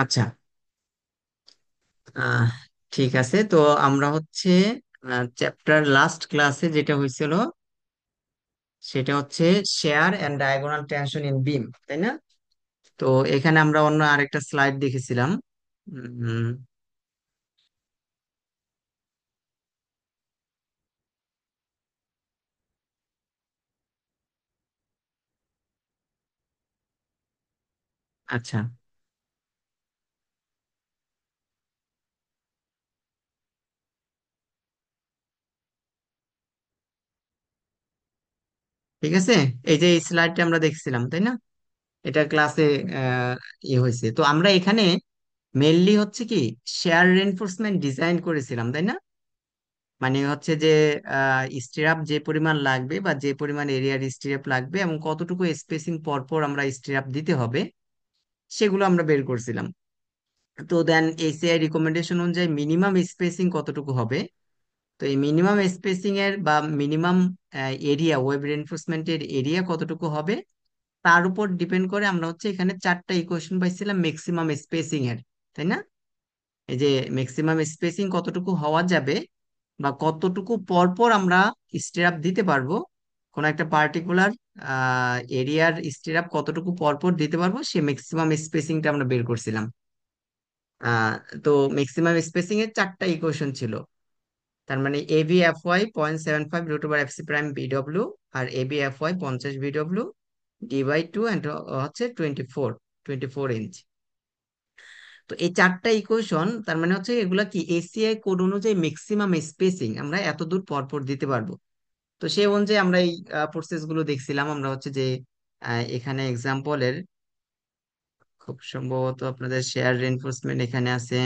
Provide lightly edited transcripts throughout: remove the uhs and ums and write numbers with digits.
আচ্ছা। আহ ঠিক আছে, তো আমরা হচ্ছে চ্যাপ্টার লাস্ট ক্লাসে যেটা হয়েছিল সেটা হচ্ছে shear and diagonal tension in beam, তাই না? তো এখানে আমরা অন্য আরেকটা স্লাইড দেখেছিলাম। উম, আচ্ছা, ঠিক আছে। এই যে এই স্লাইডটা আমরা দেখছিলাম, তাই না? এটা ক্লাসে ইয়ে হয়েছে, তো আমরা এখানে মেনলি হচ্ছে কি শেয়ার রেনফোর্সমেন্ট ডিজাইন করেছিলাম, তাই না? মানে হচ্ছে যে স্টিরাপ যে পরিমাণ লাগবে বা যে পরিমাণ এরিয়ার স্টিরাপ লাগবে এবং কতটুকু স্পেসিং পর পর আমরা স্টিরাপ দিতে হবে সেগুলো আমরা বের করছিলাম। তো দেন এসিআই রিকমেন্ডেশন অনুযায়ী মিনিমাম স্পেসিং কতটুকু হবে। তো এই মিনিমাম স্পেসিং এর বা মিনিমাম এরিয়া, ওয়েব রেনফোর্সমেন্টের এরিয়া কতটুকু হবে তার উপর ডিপেন্ড করে আমরা হচ্ছে এখানে চারটা ইকুয়েশন পাইছিলাম ম্যাক্সিমাম স্পেসিং এর, তাই না? এই যে ম্যাক্সিমাম স্পেসিং কতটুকু হওয়া যাবে বা কতটুকু পর পর আমরা স্টিরাপ দিতে পারবো, কোন একটা পার্টিকুলার এরিয়ার স্টিরাপ কতটুকু পর পর দিতে পারবো সে ম্যাক্সিমাম স্পেসিংটা আমরা বের করছিলাম। আহ তো ম্যাক্সিমাম স্পেসিং এর চারটা ইকুয়েশন ছিল। তার মানে ABFY 0.75 root over FC prime BW, আর ABFY 50 বিডব্লিউ D/2 এন্ড হচ্ছে 24 ইঞ্চ। তো এই চারটা ইকুয়েশন তার মানে হচ্ছে এগুলা কি এসিআই কোড অনুযায়ী ম্যাক্সিমাম স্পেসিং আমরা এত দূর পর পর দিতে পারবো। তো সেই অনুযায়ী আমরা এই প্রসেস গুলো দেখছিলাম। আমরা হচ্ছে যে এখানে এক্সাম্পলের খুব সম্ভবত আপনাদের শেয়ার রেনফোর্সমেন্ট এখানে আছে।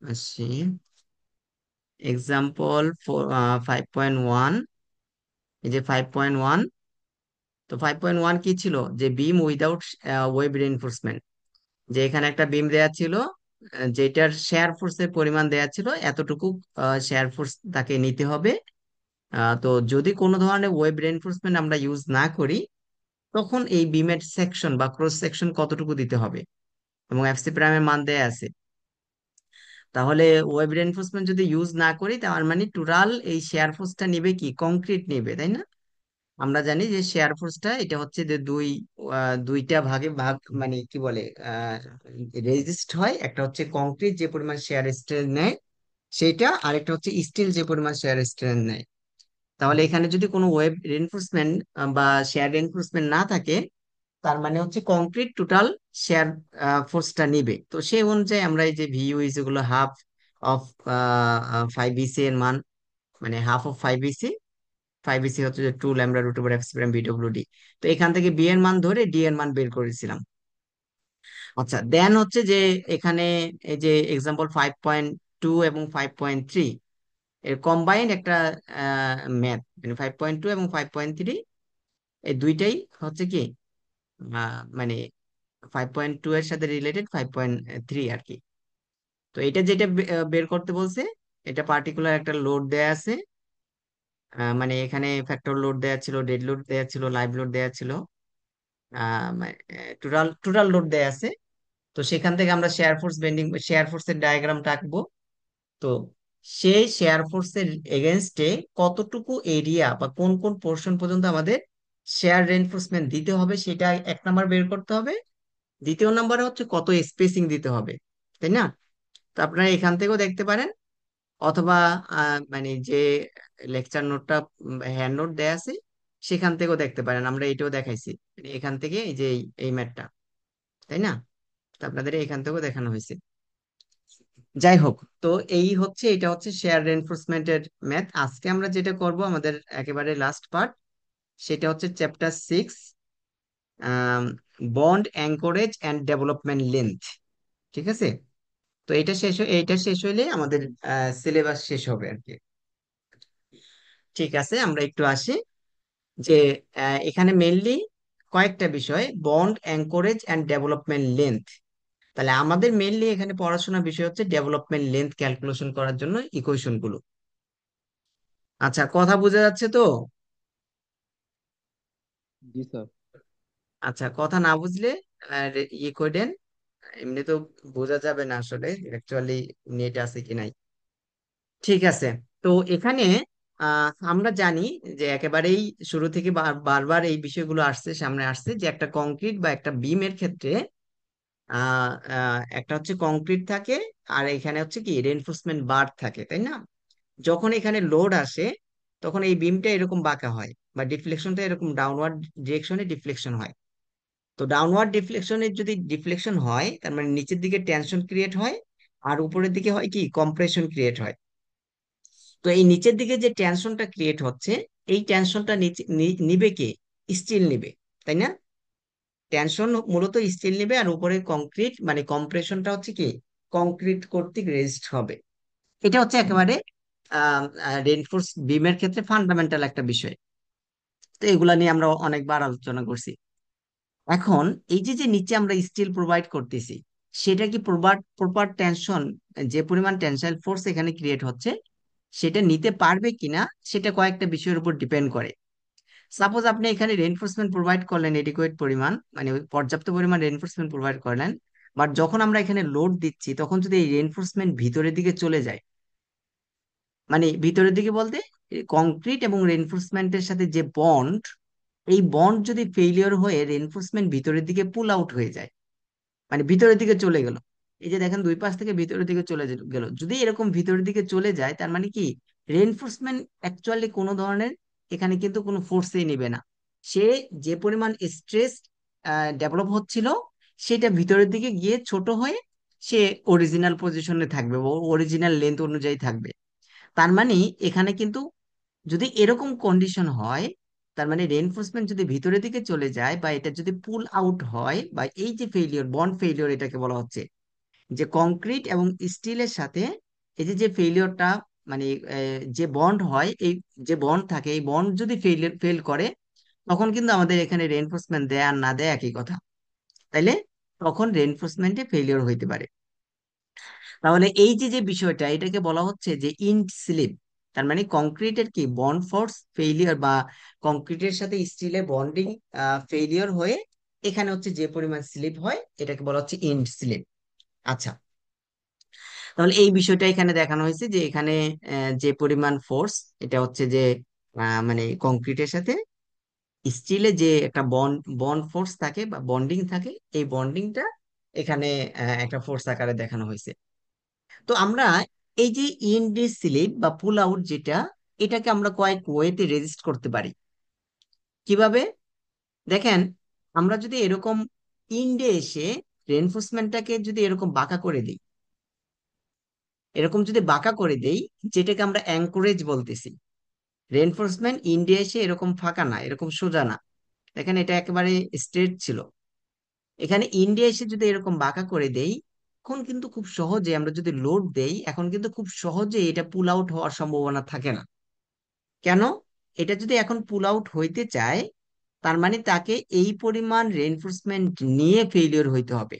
আসি এক্সাম্পল 5.1। এই যে 5.1, তো 5.1 কি ছিল, যে বিম উইদাউট ওয়েব রেনফোর্সমেন্ট। যে এখানে একটা বিম দেয়া ছিল, যেটার শেয়ার ফোর্সের পরিমাণ দেয়া ছিল এতটুকু শেয়ার ফোর্স তাকে নিতে হবে। তো যদি কোনো ধরনের ওয়েব রেনফোর্সমেন্ট আমরা ইউজ না করি তখন এই বিমের সেকশন বা ক্রস সেকশন কতটুকু দিতে হবে এবং এফসি প্রাইমের মান দেয়া আছে। তাহলে ওয়েব রেনফোর্সমেন্ট যদি ইউজ না করি তার মানে টোটাল এই শেয়ার ফোর্সটা নিবে কি কংক্রিট নিবে, তাই না? আমরা জানি যে শেয়ার ফোর্সটা এটা হচ্ছে যে দুইটা ভাগে ভাগ, মানে কি বলে রেজিস্ট হয়। একটা হচ্ছে কংক্রিট যে পরিমাণ শেয়ার স্ট্রেন নেয় সেইটা, আরেকটা হচ্ছে স্টিল যে পরিমাণ শেয়ার স্ট্রেন নেয়। তাহলে এখানে যদি কোনো ওয়েব রেনফোর্সমেন্ট বা শেয়ার রেনফোর্সমেন্ট না থাকে তার মানে হচ্ছে কংক্রিট টোটাল শেয়ার ফোর্সটা নিবে। তো সেই অনুযায়ী আমরা এই যে ভিইউ ইজ এগুলো হাফ অফ 5 BC এর মান, মানে হাফ অফ 5 BC। 5 BC হচ্ছে যে 2 λ√/f²/BWD। তো এখান থেকে বি এর মান ধরে ডি এর মান বের করেছিলাম। আচ্ছা, দেন হচ্ছে যে এখানে এই যে এক্সাম্পল 5.2 এবং 5.3 এর কম্বাইন্ড একটা ম্যাথ, মানে 5.2 এবং 5.3 এই দুইটাই হচ্ছে কি মানে 5.2 এর সাথে রিলেটেড 5.3 আর কি। তো এটা যেটা বের করতে বলছে, এটা পার্টিকুলার একটা লোড দেয়া আছে। মানে এখানে ফ্যাক্টর লোড দেয়া ছিল, ডেড লোড দেয়া ছিল, লাইভ লোড দেয়া ছিল, টোটাল টোটাল লোড দেয়া আছে। তো সেখান থেকে আমরা শেয়ার ফোর্স বেন্ডিং, শেয়ার ফোর্সের ডায়াগ্রামটা আঁকবো। তো সেই শেয়ার ফোর্সের এগেনস্টে কতটুকু এরিয়া বা কোন কোন পোর্শন পর্যন্ত আমাদের শেয়ার রেনফোর্সমেন্ট দিতে হবে সেটা এক নাম্বার বের করতে হবে। দ্বিতীয় নাম্বারে হচ্ছে কত স্পেসিং দিতে হবে, তাই না? তো আপনারা এখান থেকেও দেখতে পারেন, অথবা মানে যে লেকচার নোটটা হ্যান্ড নোট দেয়া আছে সেখান থেকেও দেখতে পারেন। আমরা এটাও দেখাইছি, মানে এখান থেকে এই যে এই ম্যাথটা, তাই না? তো আপনাদের এখান থেকেও দেখানো হয়েছে। যাই হোক, তো এই হচ্ছে এটা হচ্ছে শেয়ার রেনফোর্সমেন্টের ম্যাথ। আজকে আমরা যেটা করব আমাদের একেবারে লাস্ট পার্ট, সেটা হচ্ছে chapter 6, bond anchorage and development length. ঠিক আছে। তো এইটা শেষ হইলে আমাদের সিলেবাস শেষ হবে আর কি। ঠিক আছে, আমরা একটু আসি যে এখানে মেইনলি কয়েকটা বিষয়, bond anchorage and development length. তাহলে আমাদের মেইনলি এখানে পড়াশোনার বিষয় হচ্ছে ডেভেলপমেন্ট লেন্থ ক্যালকুলেশন করার জন্য ইকুয়েশন গুলো। আচ্ছা, কথা বোঝা যাচ্ছে তো? জি স্যার। আচ্ছা, কথা না বুঝলে ইয়ে করে দেন। এমনি তো বোঝা যাবে না আসলে অ্যাকচুয়ালি নেট আছে কি নাই। ঠিক আছে। তো এখানে আমরা জানি যে একেবারেই শুরু থেকে বারবার এই বিষয়গুলো আসছে, সামনে আসছে যে একটা কংক্রিট বা একটা বিমের ক্ষেত্রে একটা হচ্ছে কংক্রিট থাকে, আর এখানে হচ্ছে কি রেনফোর্সমেন্ট বার থাকে, তাই না? যখন এখানে লোড আসে তখন এই বিমটা এরকম বাঁকা হয়, বা ডিফ্লেকশনটা এরকম ডাউনওয়ার্ড ডিরেকশনে ডিফ্লেকশন হয়। তো ডাউনওয়ার্ড ডিফ্লেকশনের যদি ডিফ্লেকশন হয় তার মানে নিচের দিকে টেনশন ক্রিয়েট হয়, আর উপরের দিকে হয় কি কম্প্রেশন ক্রিয়েট হয়। তো এই নিচের দিকে যে টেনশনটা ক্রিয়েট হচ্ছে, এই টেনশনটা নিচে নিবে কে? স্টিল নিবে, তাই না? টেনশন মূলত স্টিল নিবে, আর উপরে কংক্রিট মানে কম্প্রেশনটা হচ্ছে কি কংক্রিট কর্তৃক রেজিস্ট হবে। এটা হচ্ছে একেবারে রেনফোর্স বিমের ক্ষেত্রে ফান্ডামেন্টাল একটা বিষয়। তো এগুলা নিয়ে আমরা অনেকবার আলোচনা করছি। এখন এই যে যে নিচে আমরা স্টিল প্রোভাইড করতেছি, সেটা কি প্রপার প্রপার টেনশন, যে পরিমাণ টেনসাইল ফোর্স এখানে ক্রিয়েট হচ্ছে সেটা নিতে পারবে কিনা, সেটা কয়েকটা বিষয়ের উপর ডিপেন্ড করে। সাপোজ আপনি এখানে রেনফোর্সমেন্ট প্রোভাইড করলেন এডিকুয়েট পরিমাণ, মানে ওই পর্যাপ্ত পরিমাণ রেনফোর্সমেন্ট প্রোভাইড করলেন, বাট যখন আমরা এখানে লোড দিচ্ছি তখন যদি এই রেনফোর্সমেন্ট ভিতরের দিকে চলে যায়, মানে ভিতরের দিকে বলতে কংক্রিট এবং রেনফোর্সমেন্টের সাথে যে বন্ড, এই বন্ড যদি ফেইলিওর হয়ে রেনফোর্সমেন্ট ভিতরের দিকে পুল আউট হয়ে যায়, মানে ভিতরের দিকে চলে গেল, এই যে দেখেন দুই পাশ থেকে ভিতরের দিকে চলে গেল, যদি এরকম ভিতরের দিকে চলে যায় তার মানে কি রেইনফোর্সমেন্ট অ্যাকচুয়ালি কোনো ধরনের এখানে কিন্তু কোনো ফোর্সই নেবে না। সে যে পরিমাণ স্ট্রেস ডেভেলপ হচ্ছিল সেটা ভিতরের দিকে গিয়ে ছোট হয়ে সে অরিজিনাল পজিশনে থাকবে, অরিজিনাল লেন্থ অনুযায়ী থাকবে। তার মানে এখানে কিন্তু যদি এরকম কন্ডিশন হয়, তার মানে রেইনফোর্সমেন্ট যদি ভিতরের দিকে চলে যায় বা এটা যদি পুল আউট হয়, বা এই যে ফেলিওর বন্ড ফেলিওর এটাকে বলা হচ্ছে, যে কংক্রিট এবং স্টিলের সাথে এই যে যে ফেলিওরটা, মানে যে বন্ড হয়, এই যে বন্ড থাকে এই বন্ড যদি ফেল করে, তখন কিন্তু আমাদের এখানে রেইনফোর্সমেন্ট দেয় আর না দেয় একই কথা, তাইলে তখন রেইনফোর্সমেন্টে ফেলিওর হইতে পারে। তাহলে এই যে যে বিষয়টা এটাকে বলা হচ্ছে যে ইন্ট স্লিপ। তার মানে কংক্রিটের কি বন্ড ফোর্স ফেইলিওর, বা কংক্রিটের সাথে স্টিলের বন্ডিং ফেইলিওর হয়ে এখানে হচ্ছে যে পরিমাণ স্লিপ হয় এটাকে বলা হচ্ছে ইন্ট স্লিপ। আচ্ছা, তাহলে এই বিষয়টা এখানে দেখানো হয়েছে যে এখানে যে পরিমাণ ফোর্স, এটা হচ্ছে যে মানে কংক্রিটের সাথে স্টিলে যে একটা বন্ড বন্ড ফোর্স থাকে বা বন্ডিং থাকে, এই বন্ডিংটা এখানে একটা ফোর্স আকারে দেখানো হয়েছে। তো আমরা এই যে ইনডে স্লিপ বা পুল আউট যেটা, এটাকে আমরা কয়েক ওয়েতে রেজিস্ট করতে পারি। কিভাবে? দেখেন, আমরা যদি এরকম ইনডে এসে রেনফোর্সমেন্টটাকে যদি এরকম বাঁকা করে দিই, এরকম যদি বাঁকা করে দেই, যেটাকে আমরা অ্যাঙ্করেজ বলতেছি। রেনফোর্সমেন্ট ইনডে এসে এরকম ফাঁকা না, এরকম সোজা না, দেখেন এটা একেবারে স্ট্রেট ছিল। এখানে ইন্ডিয়া এসে যদি এরকম বাঁকা করে দেই, এখন কিন্তু খুব সহজে আমরা যদি লোড দেই, এখন কিন্তু খুব সহজে এটা পুল আউট হওয়ার সম্ভাবনা থাকে না। কেন? এটা যদি এখন পুল আউট হইতে চায়, তার মানে তাকে এই পরিমাণ রেনফোর্সমেন্ট নিয়ে ফেলিওর হইতে হবে।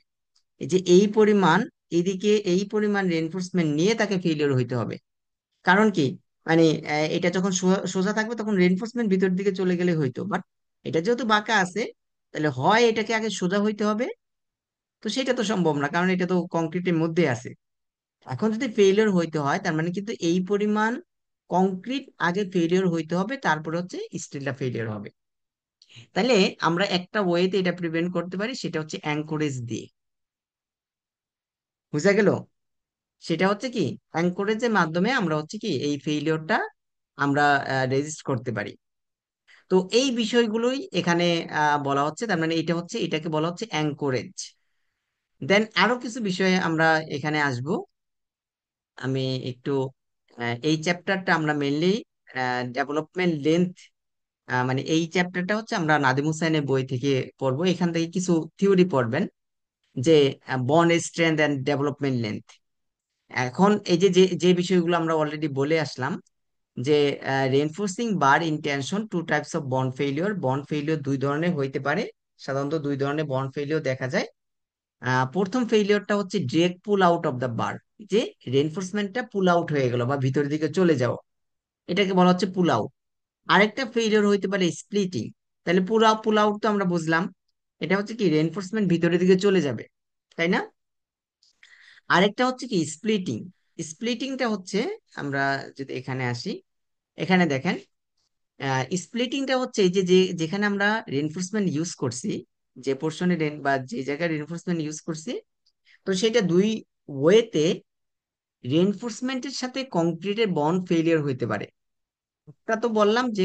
এই যে এই পরিমাণ, এদিকে এই পরিমাণ রেনফোর্সমেন্ট নিয়ে তাকে ফেলিওর হইতে হবে। কারণ কি, মানে এটা যখন সোজা থাকবে তখন রেনফোর্সমেন্ট ভিতর দিকে চলে গেলে হইতো, বাট এটা যেহেতু বাঁকা আছে, তাহলে হয় এটাকে আগে সোজা হইতে হবে, তো সেটা তো সম্ভব না কারণ এটা তো কংক্রিটের মধ্যে আছে। এখন যদি ফেলিওর হইতে হয় তার মানে কিন্তু এই পরিমাণ কংক্রিট আগে ফেলিওর হইতে হবে, তারপরে হচ্ছে স্টিলটা ফেলিওর হবে। তাহলে আমরা একটা ওয়েতে এটা প্রিভেন্ট করতে পারি, সেটা হচ্ছে অ্যাঙ্করেজ দিয়ে। বুঝা গেল? সেটা হচ্ছে কি অ্যাঙ্করেজের মাধ্যমে আমরা হচ্ছে কি এই ফেলিওরটা আমরা রেজিস্ট করতে পারি। তো এই বিষয়গুলোই এখানে বলা হচ্ছে, তার মানে এটা হচ্ছে, এটাকে বলা হচ্ছে অ্যাঙ্করেজ। দেন আরো কিছু বিষয়ে আমরা এখানে আসব। আমি একটু এই চ্যাপ্টারটা আমরা মেনলি ডেভেলপমেন্ট লেন্থ, মানে এই চ্যাপ্টারটা হচ্ছে আমরা নাদিম হুসাইনের বই থেকে পড়বো, এখান থেকে কিছু থিওরি পড়বেন যে bond strength and development length. এখন এই যে যে যে বিষয়গুলো আমরা অলরেডি বলে আসলাম, যে reinforcing bar in tension two types of bond failure, bond failure দুই ধরনের হইতে পারে, সাধারণত দুই ধরনের বন্ড ফেলিওর দেখা যায়। প্রথম ফেলিওরটা হচ্ছে direct pull out of the bar, যে রেনফোর্সমেন্টটা পুল আউট হয়ে গেল বা ভিতরের দিকে চলে যাও, এটাকে বলা হচ্ছে পুল আউট। আরেকটা ফেলিওর হইতে পারে স্প্লিটিং, তাহলে পুরা পুল আউট তো আমরা বুঝলাম, এটা হচ্ছে কি রেনফোর্সমেন্ট ভিতরের দিকে চলে যাবে, তাই না? আরেকটা হচ্ছে কি স্প্লিটিং। স্প্লিটিংটা হচ্ছে, আমরা যদি এখানে আসি, এখানে দেখেন, স্প্লিটিংটা হচ্ছে এই যে যেখানে আমরা রেনফোর্সমেন্ট ইউজ করছি, যে পোর্শনে বা যে জায়গায় রেনফোর্সমেন্ট ইউজ করছি, তো সেটা দুই ওয়েতে রেনফোর্সমেন্টের সাথে কংক্রিটের বন্ড ফেলিয়ার হইতে পারে। তা তো বললাম যে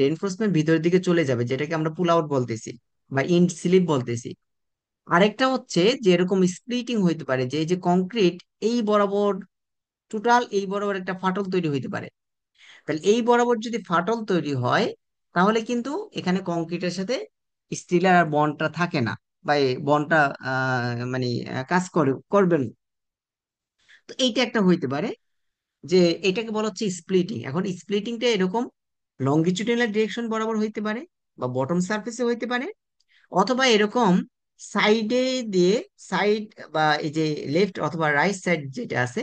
রেনফোর্সমেন্ট ভিতরের দিকে চলে যাবে, যেটাকে আমরা পুল আউট বলতেছি বা ইন্ড স্লিপ বলতেছি। আরেকটা হচ্ছে যে এরকম স্প্লিটিং হইতে পারে, যে এই যে কংক্রিট এই বরাবর, টোটাল এই বরাবর একটা ফাটল তৈরি হইতে পারে। তাহলে এই বরাবর যদি ফাটল তৈরি হয়, তাহলে কিন্তু এখানে কংক্রিটের সাথে স্টিলের আর বন্ডটা থাকে না, বা এই বন্ডটা মানে কাজ করবে না। তো এইটা একটা হইতে পারে, যে এটাকে বলা হচ্ছে স্প্লিটিং। এখন স্প্লিটিংটা এরকম লঙ্গিচুডিনাল ডিরেকশন বরাবর হইতে পারে, বা বটম সারফেসে হইতে পারে, অথবা এরকম সাইডে দিয়ে, সাইড বা এই যে লেফট অথবা রাইট সাইড যেটা আছে,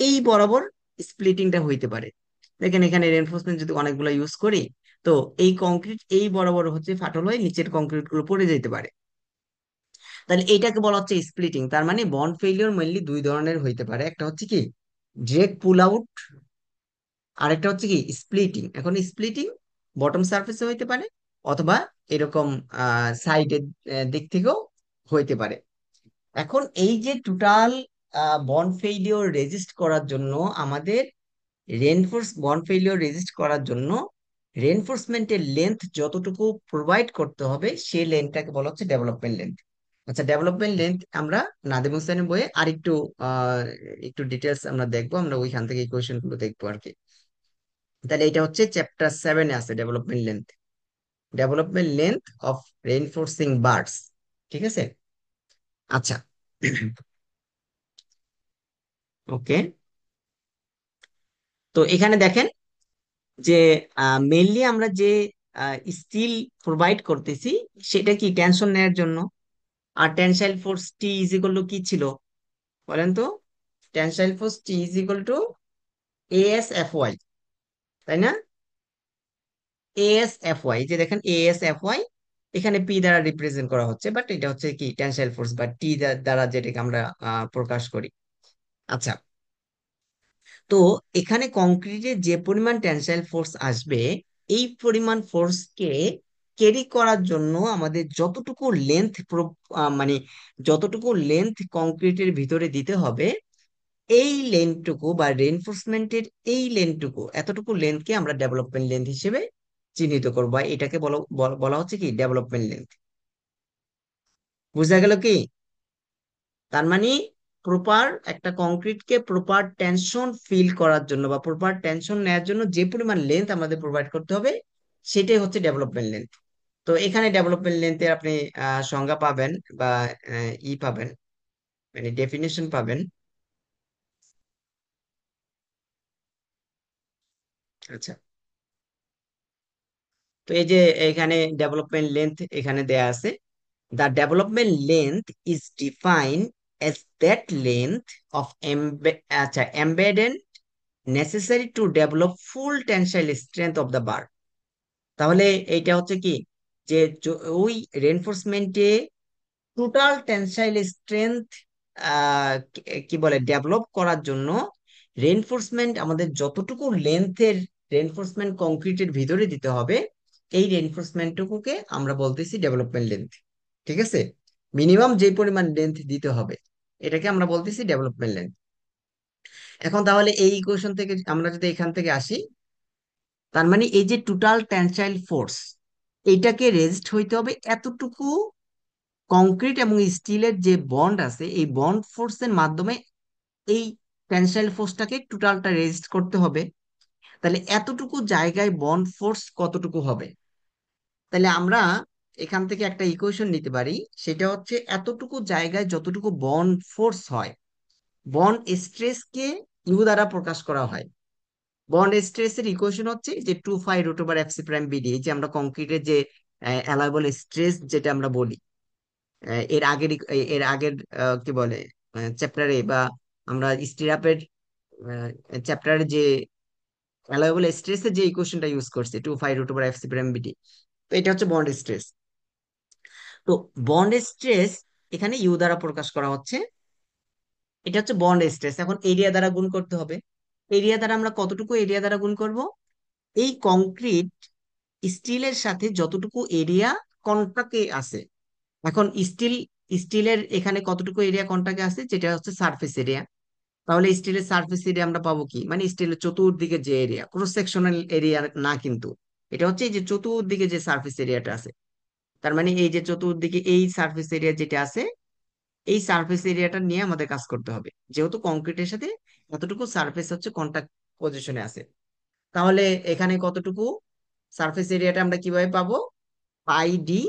এই বরাবর স্প্লিটিংটা হইতে পারে। দেখেন এখানে রেনফোর্সমেন্ট যদি অনেকগুলো ইউজ করি, তো এই কংক্রিট এই বরাবর হচ্ছে ফাটল হয়ে নিচের কংক্রিট গুলো পড়ে যেতে পারে। তাহলে এইটাকে বলা হচ্ছে স্প্লিটিং। তার মানে বন্ড ফেলিওর মেনলি দুই ধরনের হইতে পারে, একটা হচ্ছে কি ডিরেক্ট পুল আউট, আরেকটা হচ্ছে কি স্প্লিটিং। এখন স্প্লিটিং বটম সারফেসে হইতে পারে, অথবা এরকম সাইডের দিক থেকেও হইতে পারে। এখন এই যে টোটাল বন্ড ফেইলিওর রেজিস্ট করার জন্য আমাদের বন্ড ফেইলিওর রেজিস্ট করার জন্য রেনফোর্সমেন্টের লেন্থ যতটুকু প্রোভাইড করতে হবে, সেই লেন্থটাকে বলা হচ্ছে ডেভেলপমেন্ট লেন্থ। আচ্ছা, ডেভেলপমেন্ট লেন্থ আমরা নাদিম হোসেনের বইয়ে আরেকটু আহ একটু ডিটেলস আমরা দেখবো, আমরা ওইখান থেকে ইকুয়েশন গুলো দেখবো আর কি। তাহলে এটা হচ্ছে চ্যাপ্টার 7-এ আছে development length, development length of reinforcing bars. ঠিক আছে। আচ্ছা, ওকে। তো এখানে দেখেন যে মেইনলি আমরা যে স্টিল প্রোভাইড করতেছি, সেটা কি টেনশন নেয়ার জন্য। আর tensile force T is equal to কি ছিল বলেন তো? Tensile force T is equal to AS F Y, তাই না? এএস এফ ওয়াই, যে দেখেন এএস এফ ওয়াই এখানে পি দ্বারা রিপ্রেজেন্ট করা হচ্ছে, বাট এটা হচ্ছে কি টেনসাইল ফোর্স, বা টি দ্বারা যেটাকে আমরা প্রকাশ করি। আচ্ছা, তো এখানে কংক্রিটে যে পরিমাণ টেনসাইল ফোর্স আসবে, এই পরিমাণ ফোর্সকে ক্যারি করার জন্য আমাদের যতটুকু লেন্থ, মানে যতটুকু লেন্থ কংক্রিটের ভিতরে দিতে হবে, এই লেন্থটুকু বা রেনফোর্সমেন্টের এই লেন্থটুকু, এতটুকু লেন্থকে আমরা ডেভেলপমেন্ট লেন্থ হিসেবে চিহ্নিত করবো। আর এটাকে বলা হচ্ছে কি ডেভেলপমেন্ট লেন্থ। বুঝা গেল কি? তার মানে প্রপার একটা কংক্রিটকে প্রপার টেনশন ফিল করার জন্য বা প্রপার টেনশন নেওয়ার জন্য যে পরিমাণ লেন্থ আমাদের প্রোভাইড করতে হবে, সেটাই হচ্ছে ডেভেলপমেন্ট লেন্থ। তো এখানে ডেভেলপমেন্ট লেন্থের আপনি সংজ্ঞা পাবেন, বা পাবেন, মানে ডেফিনেশন পাবেন। আচ্ছা, তো এই যে এখানে ডেভেলপমেন্ট লেন্থ এখানে দেয়া আছে, the development length is defined as that length of আচ্ছা embedded necessary to develop full tensile strength of the bar। তাহলে এইটা হচ্ছে কি, যে ওই রেনফোর্সমেন্টে টোটাল টেনসাইল স্ট্রেংথ কি বলে ডেভেলপ করার জন্য রেনফোর্সমেন্ট আমাদের যতটুকু লেন্থের রেনফোর্সমেন্ট কংক্রিটের ভিতরে দিতে হবে, এই রেনফোর্সমেন্টটুকুকে আমরা বলতেছি ডেভেলপমেন্ট লেন্থ। ঠিক আছে, মিনিমাম যে পরিমাণ লেন্থ দিতে হবে, এটাকে আমরা বলতেছি ডেভেলপমেন্ট লেন্থ। এখন তাহলে এই ইকুয়েশন থেকে আমরা যদি এখান থেকে আসি, তার মানে এই যে টোটাল টেনসাইল ফোর্স, এইটাকে রেজিস্ট হইতে হবে এতটুকু কংক্রিট এবং স্টিলের যে বন্ড আছে, এই বন্ড ফোর্সের মাধ্যমে এই টেনসাইল ফোর্সটাকে টোটালটা রেজিস্ট করতে হবে। তাহলে এতটুকু জায়গায় বন্ড ফোর্স কতটুকু হবে? তাহলে আমরা এখান থেকে একটা ইকুয়েশন নিতে পারি, সেটা হচ্ছে এতটুকু জায়গায় যতটুকু বন্ড ফোর্স হয়, বন্ড স্ট্রেসকে ইউ দ্বারা প্রকাশ করা হয়। বন্ড স্ট্রেস এর ইকুয়েশন হচ্ছে যে 2 π√এফ সি প্রাইম বিডি, এই যে আমরা কংক্রিটের যে অ্যালাইবল স্ট্রেস যেটা আমরা বলি, এর আগের কি বলে চ্যাপ্টারে, বা আমরা স্টিরাপের চ্যাপ্টারে যে অ্যালাইবল স্ট্রেসের যে ইকুয়েশনটা ইউজ করছি, 2 π√এফ সি প্রাইম বিডি। তো এটা হচ্ছে বন্ড স্ট্রেস। তো বন্ড স্ট্রেস এখানে ইউ দ্বারা প্রকাশ করা হচ্ছে। এটা হচ্ছে বন্ড স্ট্রেস। এখন এরিয়া দ্বারা গুণ করতে হবে। এরিয়া দ্বারা আমরা কতটুকু এরিয়া দ্বারা গুণ করব? এই কংক্রিট স্টিলের সাথে যতটুকু এরিয়া কন্টাক্টে আছে। এখন স্টিলের এখানে কতটুকু এরিয়া কন্টাক্টে আছে, যেটা হচ্ছে সারফেস এরিয়া। তাহলে স্টিলের সারফেস এরিয়া আমরা পাবো কি, মানে স্টিলের চতুর্দিকে যে এরিয়া, ক্রস সেকশনাল এরিয়া না কিন্তু, এটা হচ্ছে এই যে চতুর্দিকে যে সারফেস এরিয়াটা আছে। তার মানে এই যে চতুর্দিকে এই সারফেস এরিয়া যেটা আছে, এই সারফেস এরিয়াটা নিয়ে আমাদের কাজ করতে হবে, যেহেতু কংক্রিটের সাথে এতটুকু সারফেস হচ্ছে কন্টাক্ট পজিশনে আছে। তাহলে এখানে কতটুকু সারফেস এরিয়াটা আমরা কিভাবে পাবো? পাই ডি।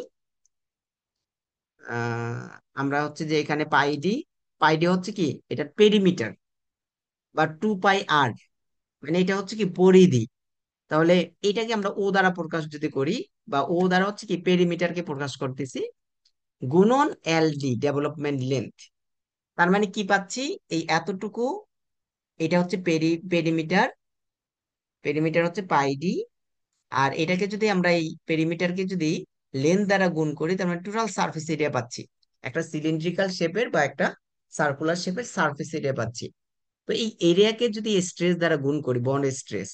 আমরা হচ্ছে যে এখানে পাই ডি, পাই ডি হচ্ছে কি, এটা পেরিমিটার, বা 2 পাই আর, মানে এটা হচ্ছে কি পরিধি। তাহলে এটাকে আমরা ও দ্বারা প্রকাশ যদি করি, বা ও দ্বারা হচ্ছে কি পেরিমিটারকে প্রকাশ করতেছি, গুণন এল ডি ডেভেলপমেন্ট লেন্থ। তার মানে কি পাচ্ছি, এই এতটুকু, এটা হচ্ছে পেরিমিটার, পেরিমিটার হচ্ছে পাই ডি। আর এটাকে যদি আমরা এই পেরিমিটারকে যদি লেন্থ দ্বারা গুণ করি, তার মানে টোটাল সারফেস এরিয়া পাচ্ছি। একটা সিলিন্ড্রিক্যাল শেপের বা একটা সার্কুলার শেপের সারফেস এরিয়া পাচ্ছি। তো এই এরিয়াকে যদি স্ট্রেস দ্বারা গুণ করি, বন্ড স্ট্রেস,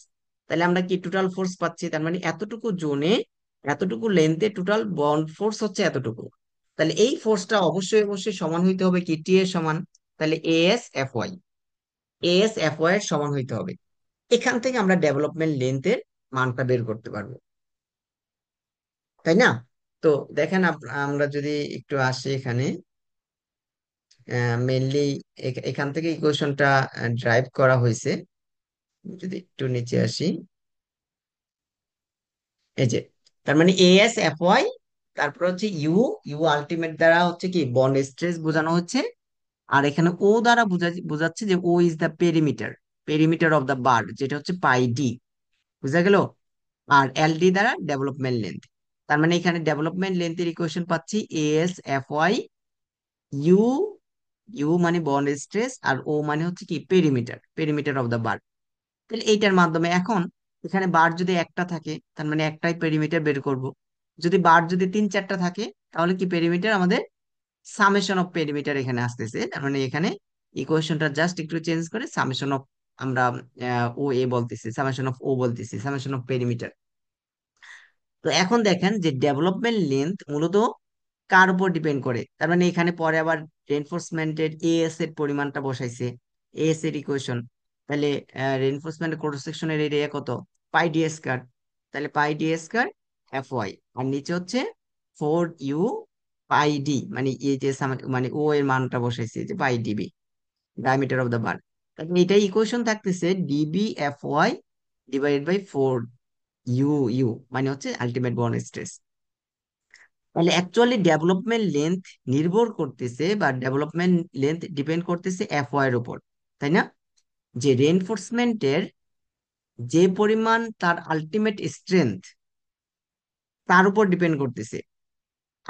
তাহলে আমরা কি টোটাল ফোর্স পাচ্ছি। তার মানে এতটুকু জোনে, এতটুকু লেন্থে টোটাল বন্ড ফোর্স হচ্ছে এতটুকু। তাহলে এই ফোর্সটা অবশ্যই অবশ্যই সমান হইতে হবে কি, টি এর সমান। তাহলে AS F y, AS F Y এর সমান হইতে হবে। এখান থেকে আমরা ডেভেলপমেন্ট লেন্থের মানটা বের করতে পারবো, তাই না? তো দেখেন, আমরা যদি একটু আসি এখানে, মেনলি এখান থেকে ইকুয়েশনটা ড্রাইভ করা হয়েছে। যদি একটু নিচে আসি, এই যে, তার মানে এএস এফ ওয়াই, তারপর হচ্ছে ইউ, ইউ আলটিমেট দ্বারা হচ্ছে কি বন্ড স্ট্রেস বোঝানো হচ্ছে। আর এখানে ও দ্বারা বোঝাচ্ছে যে O is the perimeter, perimeter of the bar, যেটা হচ্ছে পাই ডি। বুঝা গেল? আর এল ডি দ্বারা ডেভেলপমেন্ট লেন্থ। তার মানে এখানে ডেভেলপমেন্ট লেন্থের ইকুয়েশন পাচ্ছি AS F Y, U, you মানে বন্ড স্ট্রেস, আর ও মানে হচ্ছে কি perimeter, perimeter of the bar. তাহলে এইটার মাধ্যমে এখন এখানে বার যদি একটা থাকে, তার মানে একটাই পেরিমিটার বের করব। যদি বার যদি তিন চারটা থাকে, তাহলে কি পেরিমিটার আমাদের সামেশন অফ পেরিমিটার এখানে আসতেছে। তার মানে এখানে ইকুয়েশনটা জাস্ট একটু চেঞ্জ করে সামেশন অফ, আমরা ও এ বলতেছি, সামেশন অফ ও বলতেছি, সামেশন অফ পেরিমিটার। তো এখন দেখেন যে ডেভেলপমেন্ট লেন্থ মূলত কার উপর ডিপেন্ড করে। তার মানে এখানে পরে আবার রেনফোর্সমেন্টের এএস এর পরিমাণটা বসাইছে, এএস এর ইকুয়েশন। তাহলে রেনফোর্সমেন্টের ক্রস সেকশনের এরিয়া কত, পাই ডি স্কয়ার। তাহলে পাই ডি স্কয়ার এফ ওয়াই, আর নিচে হচ্ছে 4 ইউ পাই ডি, মানে এই যে মানে ও এর মানটা বসাইছে যে pi db, diameter of the bar. তাহলে এটাই ইকুয়েশন থাকতেছে db F Y divided by 4 u, you মানে হচ্ছে আলটিমেট বন্ড স্ট্রেস। তাহলে অ্যাকচুয়ালি ডেভেলপমেন্ট লেন্থ নির্ভর করতেছে, বা ডেভেলপমেন্ট লেন্থ ডিপেন্ড করতেছে এফ ওয়াই এর উপর, তাই না? যে রেনফোর্সমেন্টের যে পরিমাণ তার আলটিমেট স্ট্রেংথ, তার উপর ডিপেন্ড করতেছে।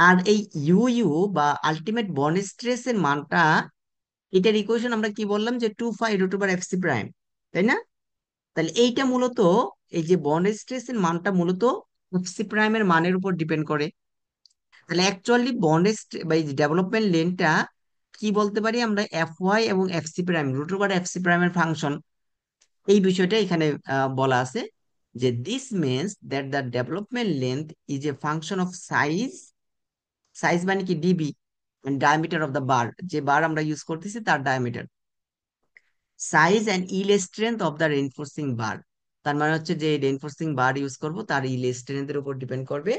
আর এই ইউ, ইউ বা আলটিমেট বন্ড স্ট্রেস এর মানটা, এটার ইকুয়েশন আমরা কি বললাম, যে 2 pi root over F C prime, তাই না? তাহলে এইটা মূলত, এই যে বন্ড স্ট্রেস এর মানটা মূলত এফ সি প্রাইমের মানের উপর ডিপেন্ড করে। তাহলে অ্যাকচুয়ালি বন্ডেজ বা ডেভেলপমেন্ট লেনটা কি বলতে পারি আমরা, এফ ওয়াই এবং F C prime, root over F C প্রাইমের ফাংশন। এই বিষয়টা এখানে বলা আছে, যে this means that the development length is a function of size, size মানে কি DB, diameter of the bar, যে বার আমরা ইউজ করতেছি তার diameter, size and yield strength of the reinforcing bar. তার মানে হচ্ছে যে রেনফোর্সিং বার ইউজ করব তার ইল স্ট্রেংথের উপর ডিপেন্ড করবে।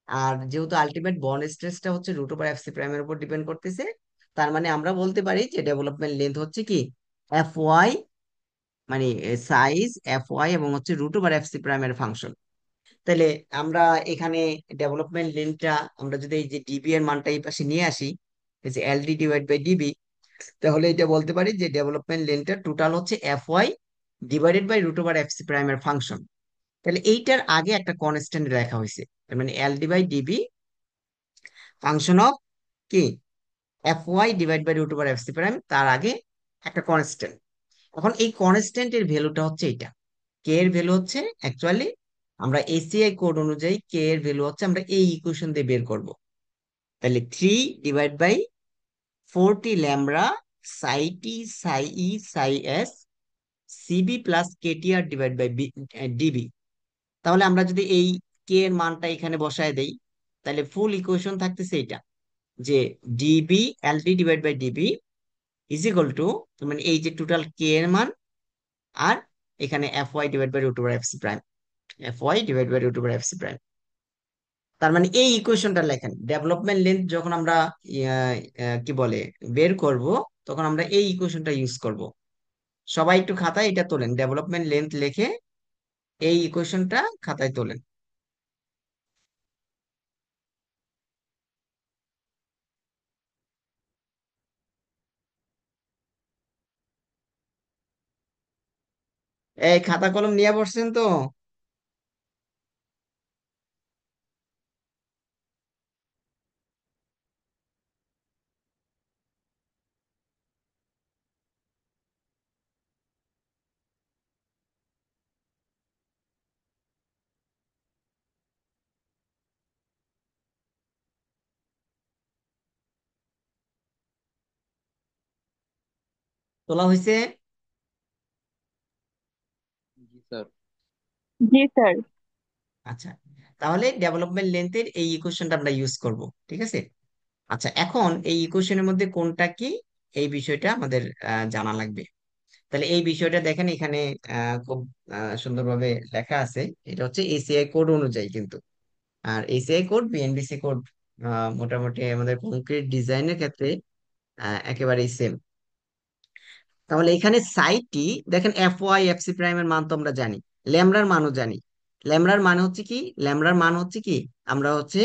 আর যেহেতু আলটিমেট বন্ড স্ট্রেসটা হচ্ছে রুট ওভার এফ সি প্রাইমের উপর ডিপেন্ড করতেছে, তার মানে আমরা বলতে পারি যে ডেভেলপমেন্ট লেন্থ হচ্ছে কি এফ ওয়াই, মানে সাইজ এফ ওয়াই এবং হচ্ছে রুট ওভার এফ সি প্রাইমের ফাংশন। তাহলে আমরা এখানে ডেভেলপমেন্ট লেন্থটা, আমরা যদি এই যে ডিবি এর মানটা এই পাশে নিয়ে আসি, এই যে L D divide by DB, তাহলে এটা বলতে পারি যে ডেভেলপমেন্ট লেন্থটা টোটাল হচ্ছে F Y divided by root over F C প্রাইমের ফাংশন। তাহলে এইটার আগে একটা কনস্ট্যান্ট লেখা হয়েছে, তার মানে L D by DB function of কি F Y divide by root over F C prime, তার আগে একটা কনস্ট্যান্ট। এখন এই কনস্ট্যান্ট এর ভ্যালুটা হচ্ছে এটা, কে এর ভ্যালু হচ্ছে অ্যাকচুয়ালি আমরা এসিআই কোড অনুযায়ী কে এর ভ্যালু হচ্ছে আমরা এই ইকুয়েশন দিয়ে বের করব। তাহলে 3/40 lambda Sai T psi E psi S CB plus KTR divide by DB. তাহলে আমরা যদি এই কে এর মানটা এখানে বসায় দেই, তাহলে ফুল ইকুয়েশন থাকতেছে এটা, যে db lt divide by DB is equal to, মানে এই যে টোটাল কে এর মান, আর এখানে f Y divide by root over F C prime, f Y divide by root over F C prime. তার মানে এই ইকুয়েশনটা লেখেন, ডেভেলপমেন্ট লেন্থ যখন আমরা কি বলে বের করব, তখন আমরা এই ইকুয়েশনটা ইউজ করব। সবাই একটু খাতায় এটা তোলেন, ডেভেলপমেন্ট লেন্থ লিখে এই ইকুয়েশনটা খাতায় তোলেন। এই খাতা কলম নিয়ে বসছেন তো? তোলা হয়েছে? জি স্যার। জি স্যার। আচ্ছা, তাহলে ডেভেলপমেন্ট লেন্থের এই ইকুয়েশনটা আমরা ইউজ করব, ঠিক আছে। আচ্ছা, এখন এই ইকুয়েশনের মধ্যে কোনটা কি, এই বিষয়টা আমাদের জানা লাগবে। তাহলে এই বিষয়টা দেখেন এখানে খুব সুন্দরভাবে লেখা আছে। এটা হচ্ছে এসিআই কোড অনুযায়ী কিন্তু, আর এসিআই কোড বিএনবিসি কোড মোটামুটি আমাদের কংক্রিট ডিজাইনের ক্ষেত্রে একেবারেই সেম। তাহলে এখানে সাইটটি দেখেন, এফ ওয়াই এফ সি প্রাইমের মান তো আমরা জানি, ল্যামড়ার মানও জানি। ল্যামড়ার মান হচ্ছে কি, ল্যামড়ার মান হচ্ছে কি, আমরা হচ্ছে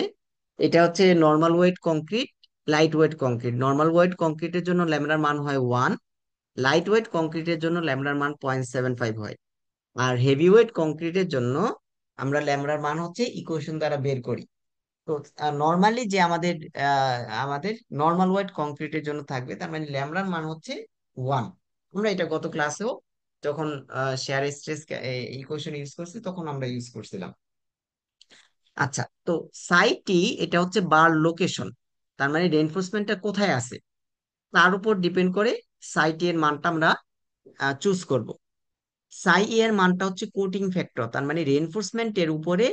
এটা হচ্ছে normal weight concrete, light weight concrete. Normal wait কংক্রিটের জন্য ল্যামড়ার মান হয় 1, লাইট ওয়েট কংক্রিটের জন্য ল্যামড়ার মান 0.75 হয়। আর হেভি ওয়েট কংক্রিটের জন্য আমরা ল্যামড়ার মান হচ্ছে ইকুয়েশন দ্বারা বের করি। তো নর্মালি যে আমাদের নর্মাল ওয়েট কংক্রিটের জন্য থাকবে, তার মানে ল্যামড়ার মান হচ্ছে 1। আমরা এটা গত ক্লাসেও যখন শেয়ার স্ট্রেস ইকুয়েশন ইউজ করছি তখন আমরা ইউজ করছিলাম। আচ্ছা, তো সাইটটি এটা হচ্ছে বার লোকেশন, তার মানে রেনফোর্সমেন্টটা কোথায় আছে তার উপর ডিপেন্ড করে সাইটি এর মানটা আমরা চুজ করব। সাই এর মানটা হচ্ছে কোটিং ফ্যাক্টর, তার মানে রেনফোর্সমেন্টের উপরে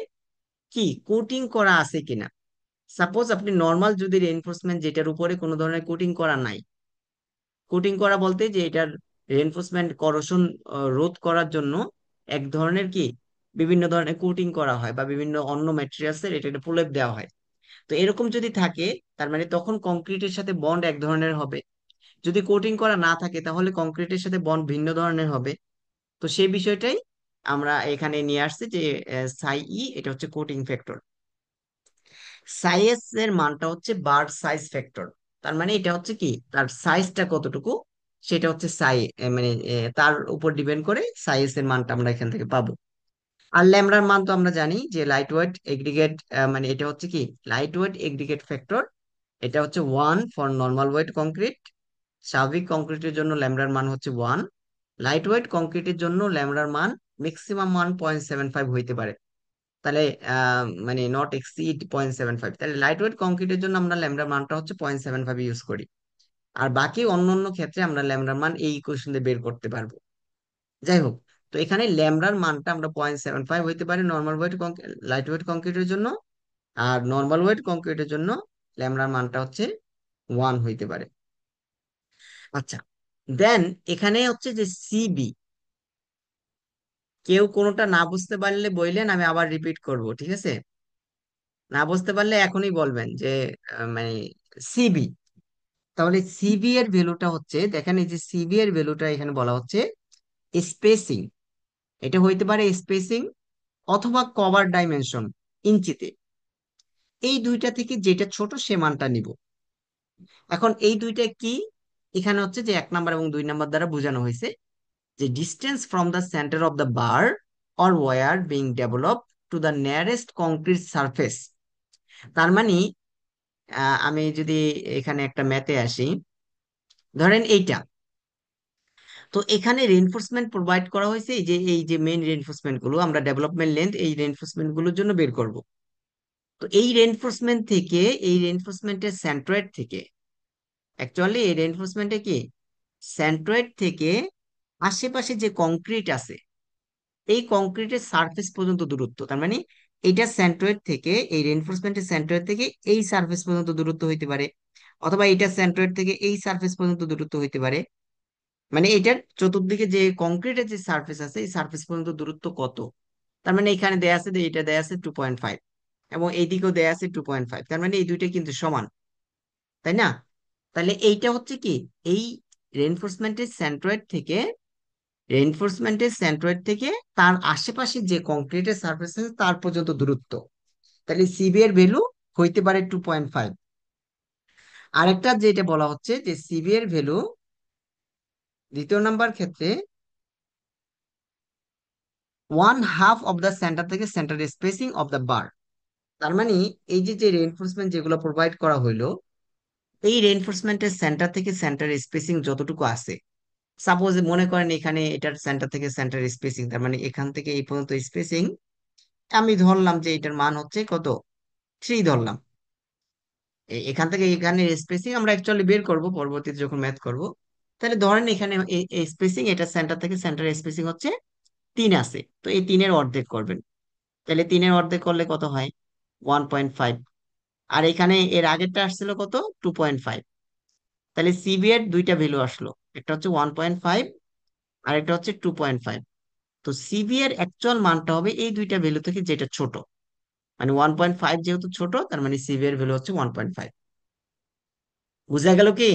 কি কোটিং করা আছে কিনা। সাপোজ আপনি নর্মাল যদি রেইনফোর্সমেন্ট যেটার উপরে কোনো ধরনের কোটিং করা নাই, কোটিং করা বলতে যে এটার রেইনফোর্সমেন্ট করোশন রোধ করার জন্য এক ধরনের কি বিভিন্ন ধরনের কোটিং করা হয় বা বিভিন্ন অন্য ম্যাটেরিয়ালস এর এটা প্রলেপ দেওয়া হয়। তো এরকম যদি থাকে, তার মানে তখন কংক্রিটের সাথে বন্ড এক ধরনের হবে। যদি কোটিং করা না থাকে তাহলে কংক্রিটের সাথে বন্ড ভিন্ন ধরনের হবে। তো সেই বিষয়টাই আমরা এখানে নিয়ে আসছি যে সাই ই এটা হচ্ছে কোটিং ফ্যাক্টর। সাইজ এর মানটা হচ্ছে বার সাইজ ফ্যাক্টর, তার মানে এটা হচ্ছে কি তার সাইজটা কতটুকু, সেটা হচ্ছে মানে তার উপর ডিপেন্ড করে সাইজ এর মানটা আমরা এখান থেকে পাবো। আর ল্যামড়ার মান তো আমরা জানি যে লাইট ওয়েট এগ্রিগেট, মানে এটা হচ্ছে কি লাইট ওয়েট এগ্রিগেট ফ্যাক্টর। এটা হচ্ছে 1 ফর নর্মাল ওয়েট কংক্রিট। স্বাভাবিক কংক্রিটের জন্য ল্যামড়ার মান হচ্ছে 1, লাইট ওয়েট কংক্রিটের জন্য ল্যামড়ার মান ম্যাক্সিমাম 1.75 হইতে পারে। তাহলে মানে নট এক্সিড 0.75। তাহলে লাইট ওয়েট কংক্রিটের জন্য আমরা ল্যামডার মানটা হচ্ছে 0.75 ইউজ করি। আর বাকি অন্য অন্য ক্ষেত্রে আমরা ল্যামডার মান এই ইকুয়েশন দিয়ে বের করতে পারবো। যাই হোক, তো এখানে ল্যামডার মানটা আমরা 0.75 হইতে পারে নর্মাল ওয়েট লাইট ওয়েট কংক্রিটের জন্য, আর নর্মাল ওয়েট কংক্রিটের জন্য ল্যামডার মানটা হচ্ছে 1 হইতে পারে। আচ্ছা, দেন এখানে হচ্ছে যে সিবি, কেউ কোনোটা না বুঝতে পারলে বললেন, আমি আবার রিপিট করব, ঠিক আছে? না বুঝতে পারলে এখনই বলবেন যে মানে সিবি। তাহলে সিবি এর ভ্যালুটা হচ্ছে, দেখেন এই যে সিবি এর ভ্যালুটা এখানে বলা হচ্ছে স্পেসিং। এটা হইতে পারে স্পেসিং অথবা কভার ডাইমেনশন ইঞ্চিতে, এই দুইটা থেকে যেটা ছোট সে মানটা নিব। এখন এই দুইটা কি, এখানে হচ্ছে যে 1 নাম্বার এবং 2 নাম্বার দ্বারা বোঝানো হয়েছে যে distance from the centre of the bar or wire being develop to the nearest concrete surface. তার মানে আমি যদি এখানে একটা ম্যাথে আসি, ধরেন এইটা, তো এখানে রেইনফোর্সমেন্ট প্রোভাইড করা হয়েছে, এই যে মেইন রেইনফোর্সমেন্ট গুলো আমরা ডেভেলপমেন্ট লেন্থ এই রেইনফোর্সমেন্ট গুলোর জন্য বের করব। তো এই রেইনফোর্সমেন্ট থেকে, এই রেইনফোর্সমেন্টের সেন্ট্রয়েড থেকে, অ্যাকচুয়ালি এই রেইনফোর্সমেন্টে কি সেন্ট্রয়েড থেকে আশেপাশে যে কংক্রিট আছে, এই কংক্রিটের সারফেস পর্যন্ত দূরত্ব, তার মানে এইটা সেন্ট্রয়েড থেকে, এই রেইনফোর্সমেন্টের সেন্ট্রয়েড থেকে এই সারফেস পর্যন্ত দূরত্ব হইতে পারে, অথবা এটা সেন্ট্রয়েড থেকে এই সারফেস পর্যন্ত দূরত্ব হইতে পারে। মানে এটার চতুর্দিকে যে কংক্রিটের যে সারফেস আছে এই সারফেস পর্যন্ত দূরত্ব কত। তার মানে এখানে দেয়া আছে যে এটা দেয়া আছে 2.5, এবং এইদিকেও দেয়া আছে 2.5, তার মানে এই দুইটা কিন্তু সমান, তাই না? তাহলে এইটা হচ্ছে কি, এই রেইনফোর্সমেন্টের সেন্ট্রয়েড থেকে, রেইনফোর্সমেন্টের সেন্ট্রয়েড থেকে তার আশেপাশে যে কংক্রিটের সারফেস আছে তার পর্যন্ত দূরত্ব। তাহলে সিবি এর ভ্যালু হইতে পারে 2.5। আরেকটা যেটা বলা হচ্ছে যে সিবি এর ভ্যালু দ্বিতীয় নাম্বার ক্ষেত্রে 1/2 অফ দ্য সেন্টার থেকে centre spacing of the bar. তার মানে এই যে যে রেইনফোর্সমেন্ট যেগুলো প্রোভাইড করা হইলো, এই রেইনফোর্সমেন্টের সেন্টার থেকে সেন্টার স্পেসিং যতটুকু আছে, সাপোজ মনে করেন এখানে এটার সেন্টার থেকে সেন্টার স্পেসিং, তার মানে এখান থেকে এই পর্যন্ত স্পেসিং, আমি ধরলাম যে এটার মান হচ্ছে কত, 3 ধরলাম। এখান থেকে এখানে স্পেসিং আমরা অ্যাকচুয়ালি বের করব পরবর্তীতে যখন ম্যাথ করব। তাহলে ধরেন এখানে স্পেসিং, এটা সেন্টার থেকে সেন্টার স্পেসিং হচ্ছে 3 আছে, তো এই 3-এর অর্ধেক করবেন। তাহলে 3-এর অর্ধেক করলে কত হয়, 1.5। আর এখানে এর আগেরটা আসছিল কত, 2.5। তাহলে সিবি এর দুইটা ভ্যালু আসলো, একটা হচ্ছে 1.5 আর একটা হচ্ছে 2.5। তো সিবি এর অ্যাকচুয়াল মানটা হবে এই দুইটা ভ্যালু থেকে যেটা ছোট, মানে 1.5 যেহেতু ছোট, তার মানে সিবি এর ভ্যালু হচ্ছে 1.5। বুঝা গেল কি?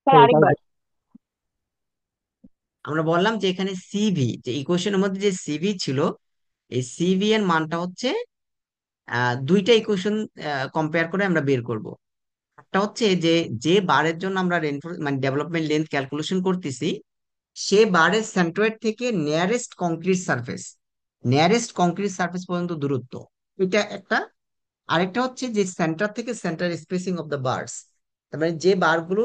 স্যার আরেকবার। আমরা বললাম যে এখানে সিভি, যে ইকুয়েশনের মধ্যে যে সিভি ছিল, এই সিভি এর মানটা হচ্ছে দুইটা ইকুয়েশন কম্পেয়ার করে আমরা বের করব। একটা হচ্ছে যে যে বারের জন্য আমরা মানে ডেভেলপমেন্ট লেন্থ ক্যালকুলেশন করতেছি, সে বারের সেন্ট্রয়েড থেকে নিয়ারেস্ট কংক্রিট সারফেস পর্যন্ত দূরত্ব, এটা একটা। আরেকটা হচ্ছে যে সেন্টার থেকে centre spacing of the bars, তার মানে যে বারগুলো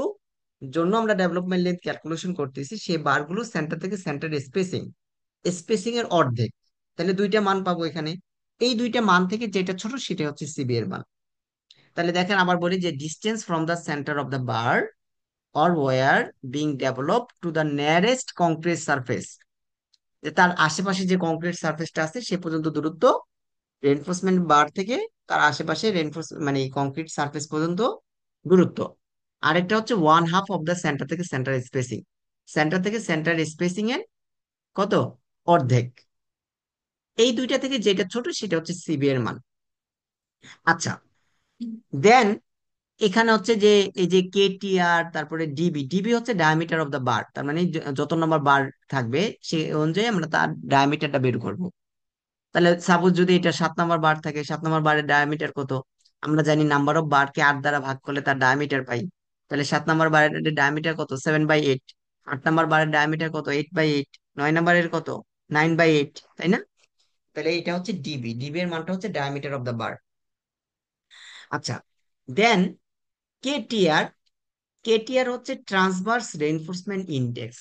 জন্য আমরা ডেভেলপমেন্ট লেন্থ ক্যালকুলেশন করতেছি সেই বারগুলো সেন্টার থেকে সেন্টার স্পেসিং, স্পেসিং এর অর্ধেক। তাহলে দুইটা মান পাবো এখানে, এই দুইটা মান থেকে যেটা ছোট সেটা হচ্ছে সিবি এর মান। তাহলে দেখেন আবার বলি যে distance from the centre of the bar or wire being develop to the nearest concrete surface, যে তার আশেপাশে যে কংক্রিট সারফেসটা আছে সে পর্যন্ত দূরত্ব, রেনফোর্সমেন্ট বার থেকে তার আশেপাশে মানে কংক্রিট সারফেস পর্যন্ত দূরত্ব। আরেকটা হচ্ছে 1/2 অফ দ্য সেন্টার থেকে সেন্টার স্পেসিং, সেন্টার থেকে সেন্টার স্পেসিং এর কত, অর্ধেক। এই দুইটা থেকে যেটা ছোট সেটা হচ্ছে সিবি এর মান। আচ্ছা, দেন এখানে হচ্ছে যে এই যে কেটিআর, তারপরে ডিবি, ডিবি হচ্ছে ডায়ামিটার অফ দ্য বার, তার মানে যত নম্বর বার থাকবে সে অনুযায়ী আমরা তার ডায়ামিটারটা বের করব। তাহলে সাপোজ যদি এটা 7 নম্বর বার থাকে, 7 নম্বর বারের ডায়ামিটার কত, আমরা জানি নাম্বার অফ বারকে 8 দ্বারা ভাগ করলে তার ডায়ামিটার পাই। তাহলে 7 নম্বর বারের ডায়ামিটার কত, 7/8। 8 নম্বর বারের ডায়ামিটার কত, 8/8। 9 নম্বরের কত, 9/8, তাই না? তাহলে এটা হচ্ছে ডিবি, ডিবি এর মানটা হচ্ছে ডায়ামিটার অফ দ্য বার। আচ্ছা, দেন কেটিআর, কেটিআর হচ্ছে ট্রান্সভার্স রেইনফোর্সমেন্ট ইন্ডেক্স।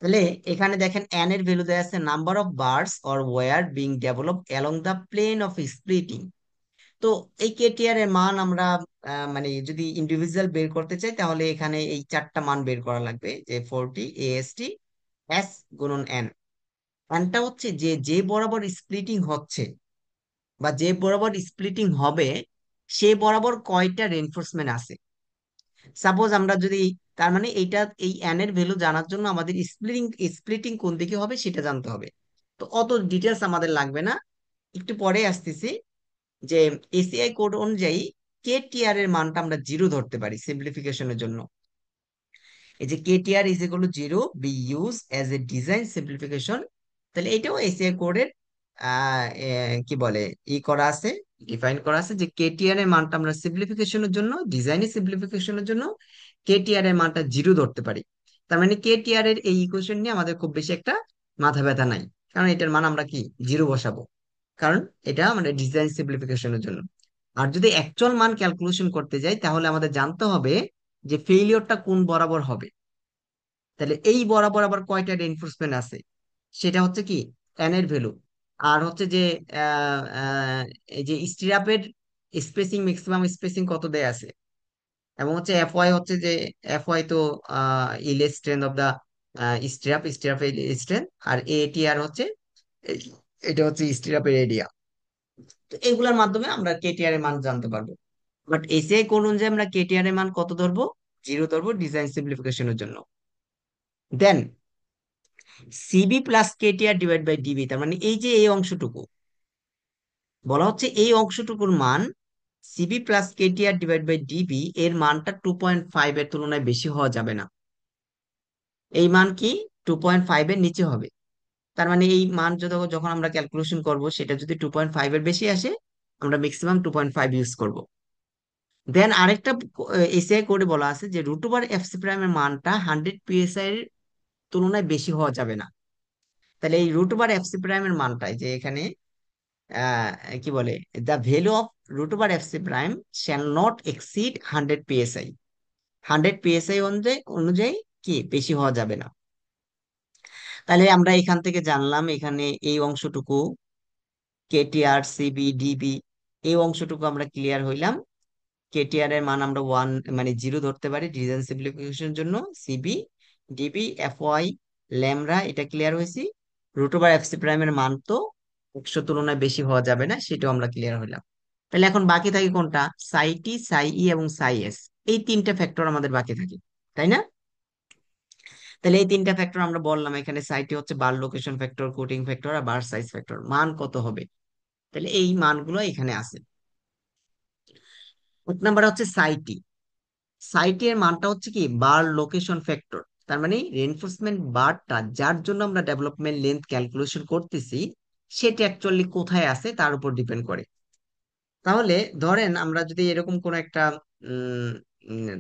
তাহলে এখানে দেখেন এন এর ভ্যালু দেওয়া আছে number of bars or wire being develop along the plane of splitting. তো এই কেটিআর এর মান আমরা মানে যদি ইন্ডিভিজুয়াল বের করতে চাই তাহলে এখানে এই চারটা মান বের করা লাগবে, যে 40 এএসটি এস গুণন এন। এনটা হচ্ছে যে যে বরাবর স্প্লিটিং হচ্ছে বা যে বরাবর স্প্লিটিং হবে সে বরাবর কয়টা রেনফোর্সমেন্ট আছে। সাপোজ আমরা যদি, তার মানে এইটা, এই এন এর ভ্যালু জানার জন্য আমাদের স্প্লিটিং স্প্লিটিং কোন দিকে হবে সেটা জানতে হবে। তো অত ডিটেলস আমাদের লাগবে না, একটু পরে আসতেছি। যে এসিআই কোড অনুযায়ী কেটিআর এর মানটা আমরা 0 ধরতে পারি সিম্পলিফিকেশনের জন্য। এই যে KTR is equal to 0 be use as a design simplification. তাহলে এটাও এসিআই কোডের কি বলে, করা আছে, ডিফাইন করা আছে যে কেটিআর এর মানটা আমরা সিম্পলিফিকেশনের জন্য, ডিজাইনে সিম্পলিফিকেশনের জন্য কেটিআর এর মানটা 0 ধরতে পারি। তার মানে কেটিআর এর এই ইকুয়েশন নিয়ে আমাদের খুব বেশি একটা মাথা ব্যথা নাই, কারণ এটার মান আমরা কি 0 বসাবো, কারণ এটা আমাদের ডিজাইন সিম্পলিফিকেশনের জন্য। আর যদি অ্যাকচুয়াল মান ক্যালকুলেশন করতে যাই তাহলে আমাদের জানতে হবে যে ফেইলিওরটা কোন বরাবর হবে। তাহলে এই বরাবর আবার কয়টা রেইনফোর্সমেন্ট আছে, সেটা হচ্ছে কি এন এর ভ্যালু। আর হচ্ছে যে আহ, আহ, এই যে স্টিরাপের স্পেসিং, ম্যাক্সিমাম স্পেসিং কত দেয়া আছে, এবং হচ্ছে এফ ওয়াই হচ্ছে যে এফ ওয়াই তো yield strength of the stirrup, স্টিরাপের স্ট্রেংথ। আর এটি আর হচ্ছে এই- এটা হচ্ছে স্টিরাপের এরিয়া। তো এগুলোর মাধ্যমে আমরা কেটিআর এর মান জানতে পারবো। বাট এসিআই কোড অনুযায়ী আমরা কেটিআর এর মান কত ধরবো? 0 ধরবো ডিজাইন সিম্পলিফিকেশনের জন্য। Then CB plus KTR divide by DB, তার মানে এই যে এই অংশটুকু বলা হচ্ছে, এই অংশটুকুর মান CB plus KTR divide by DB এর মানটা 2.5 এর তুলনায় বেশি হওয়া যাবে না। এই মান কি 2.5 এর নিচে হবে। তার মানে এই মান যখন যখন আমরা ক্যালকুলেশন করব, সেটা যদি 2.5 এর বেশি আসে, আমরা ম্যাক্সিমাম 2.5 ইউজ করব। দেন আরেকটা এসিআই কোডে বলা আছে যে রুট ওভার এফসি প্রাইমের মানটা 100 পিএসআই এর তুলনায় বেশি হওয়া যাবে না। তাহলে এই রুট ওভার এফসি প্রাইমের মানটাই যে এখানে আহ, কি বলে, the value of root over FC prime shall not exceed 100 PSI. 100 PSI অনুযায়ী অনুযায়ী কি বেশি হওয়া যাবে না। তাহলে আমরা এখান থেকে জানলাম এখানে এই অংশটুকু কেটিআর সিবি ডিবি, এই অংশটুকু আমরা ক্লিয়ার হইলাম। কেটিআর এর মান আমরা 1 মানে 0 ধরতে পারি ডিজাইন সিম্পলিফিকেশনের জন্য। Cb db F y lambda এটা ক্লিয়ার হয়েছি। রুট ওভার এফসি প্রাইমের মান তো 100 তুলনায় বেশি হওয়া যাবে না, সেটাও আমরা ক্লিয়ার হইলাম। তাহলে এখন বাকি থাকে কোনটা? সাই টি, সাই ই এবং সাই এস। এই তিনটা ফ্যাক্টর আমাদের বাকি থাকে, তাই না? তাহলে এই তিনটা ফ্যাক্টর আমরা বললাম, এখানে সাইটি হচ্ছে বার লোকেশন ফ্যাক্টর, কোটিং ফ্যাক্টর আর বার সাইজ ফ্যাক্টর। মান কত হবে? তাহলে এই মানগুলো এখানে আছে। এক নাম্বার হচ্ছে সাইটি। সাইটি এর মানটা হচ্ছে কি বার লোকেশন ফ্যাক্টর। তার মানে রেনফোর্সমেন্ট বারটা যার জন্য আমরা ডেভেলপমেন্ট লেন্থ ক্যালকুলেশন করতেছি, সেটা অ্যাকচুয়ালি কোথায় আছে তার উপর ডিপেন্ড করে। তাহলে ধরেন আমরা যদি এরকম কোন একটা উম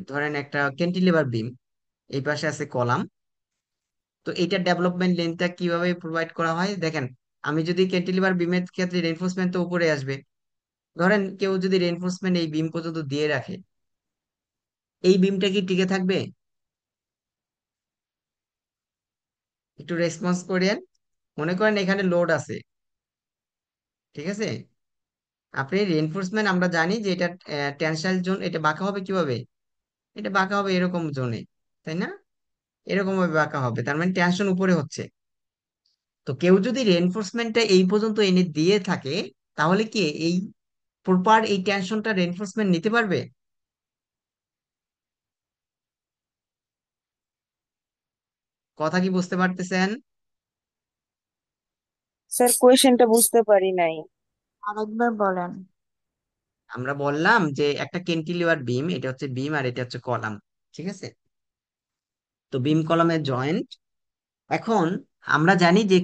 ধরেন একটা ক্যান্টিলিভার বিম, এই পাশে আছে কলাম। তো এইটা ডেভেলপমেন্ট লেন্থটা কিভাবে প্রোভাইড করা হয় দেখেন। আমি যদি ক্যান্টিলিভার বিমের ক্ষেত্রে রেনফোর্সমেন্ট তো উপরে আসবে। ধরেন কেউ যদি রেনফোর্সমেন্ট এই বিম পর্যন্ত দিয়ে রাখে, এই বিমটা কি টিকে থাকবে? একটু রেসপন্স করেন। মনে করেন এখানে লোড আছে, ঠিক আছে? আপনি রেনফোর্সমেন্ট আমরা জানি যে এটা টেনসাইল জোন, এটা বাঁকা হবে কিভাবে? এটা বাঁকা হবে এরকম জোনে, তাই না? এরকম ভাবে বাঁকা হবে, তার মানে টেনশন উপরে হচ্ছে। তো কেউ যদি রেনফোর্সমেন্টটা এই পর্যন্ত এনে দিয়ে থাকে, তাহলে কি এই প্রপার এই টেনশনটা রেনফোর্সমেন্ট নিতে পারবে? কথা কি বুঝতে পারতেছেন? স্যার কোয়েশ্চেনটা বুঝতে পারি নাই, আরেকবার বলেন। আমরা বললাম যে একটা ক্যান্টিলিভার বিম, এটা হচ্ছে বিম আর এটা হচ্ছে কলাম, ঠিক আছে? তো বিম কলামের জয়েন্ট। এখন আমরা জানি যে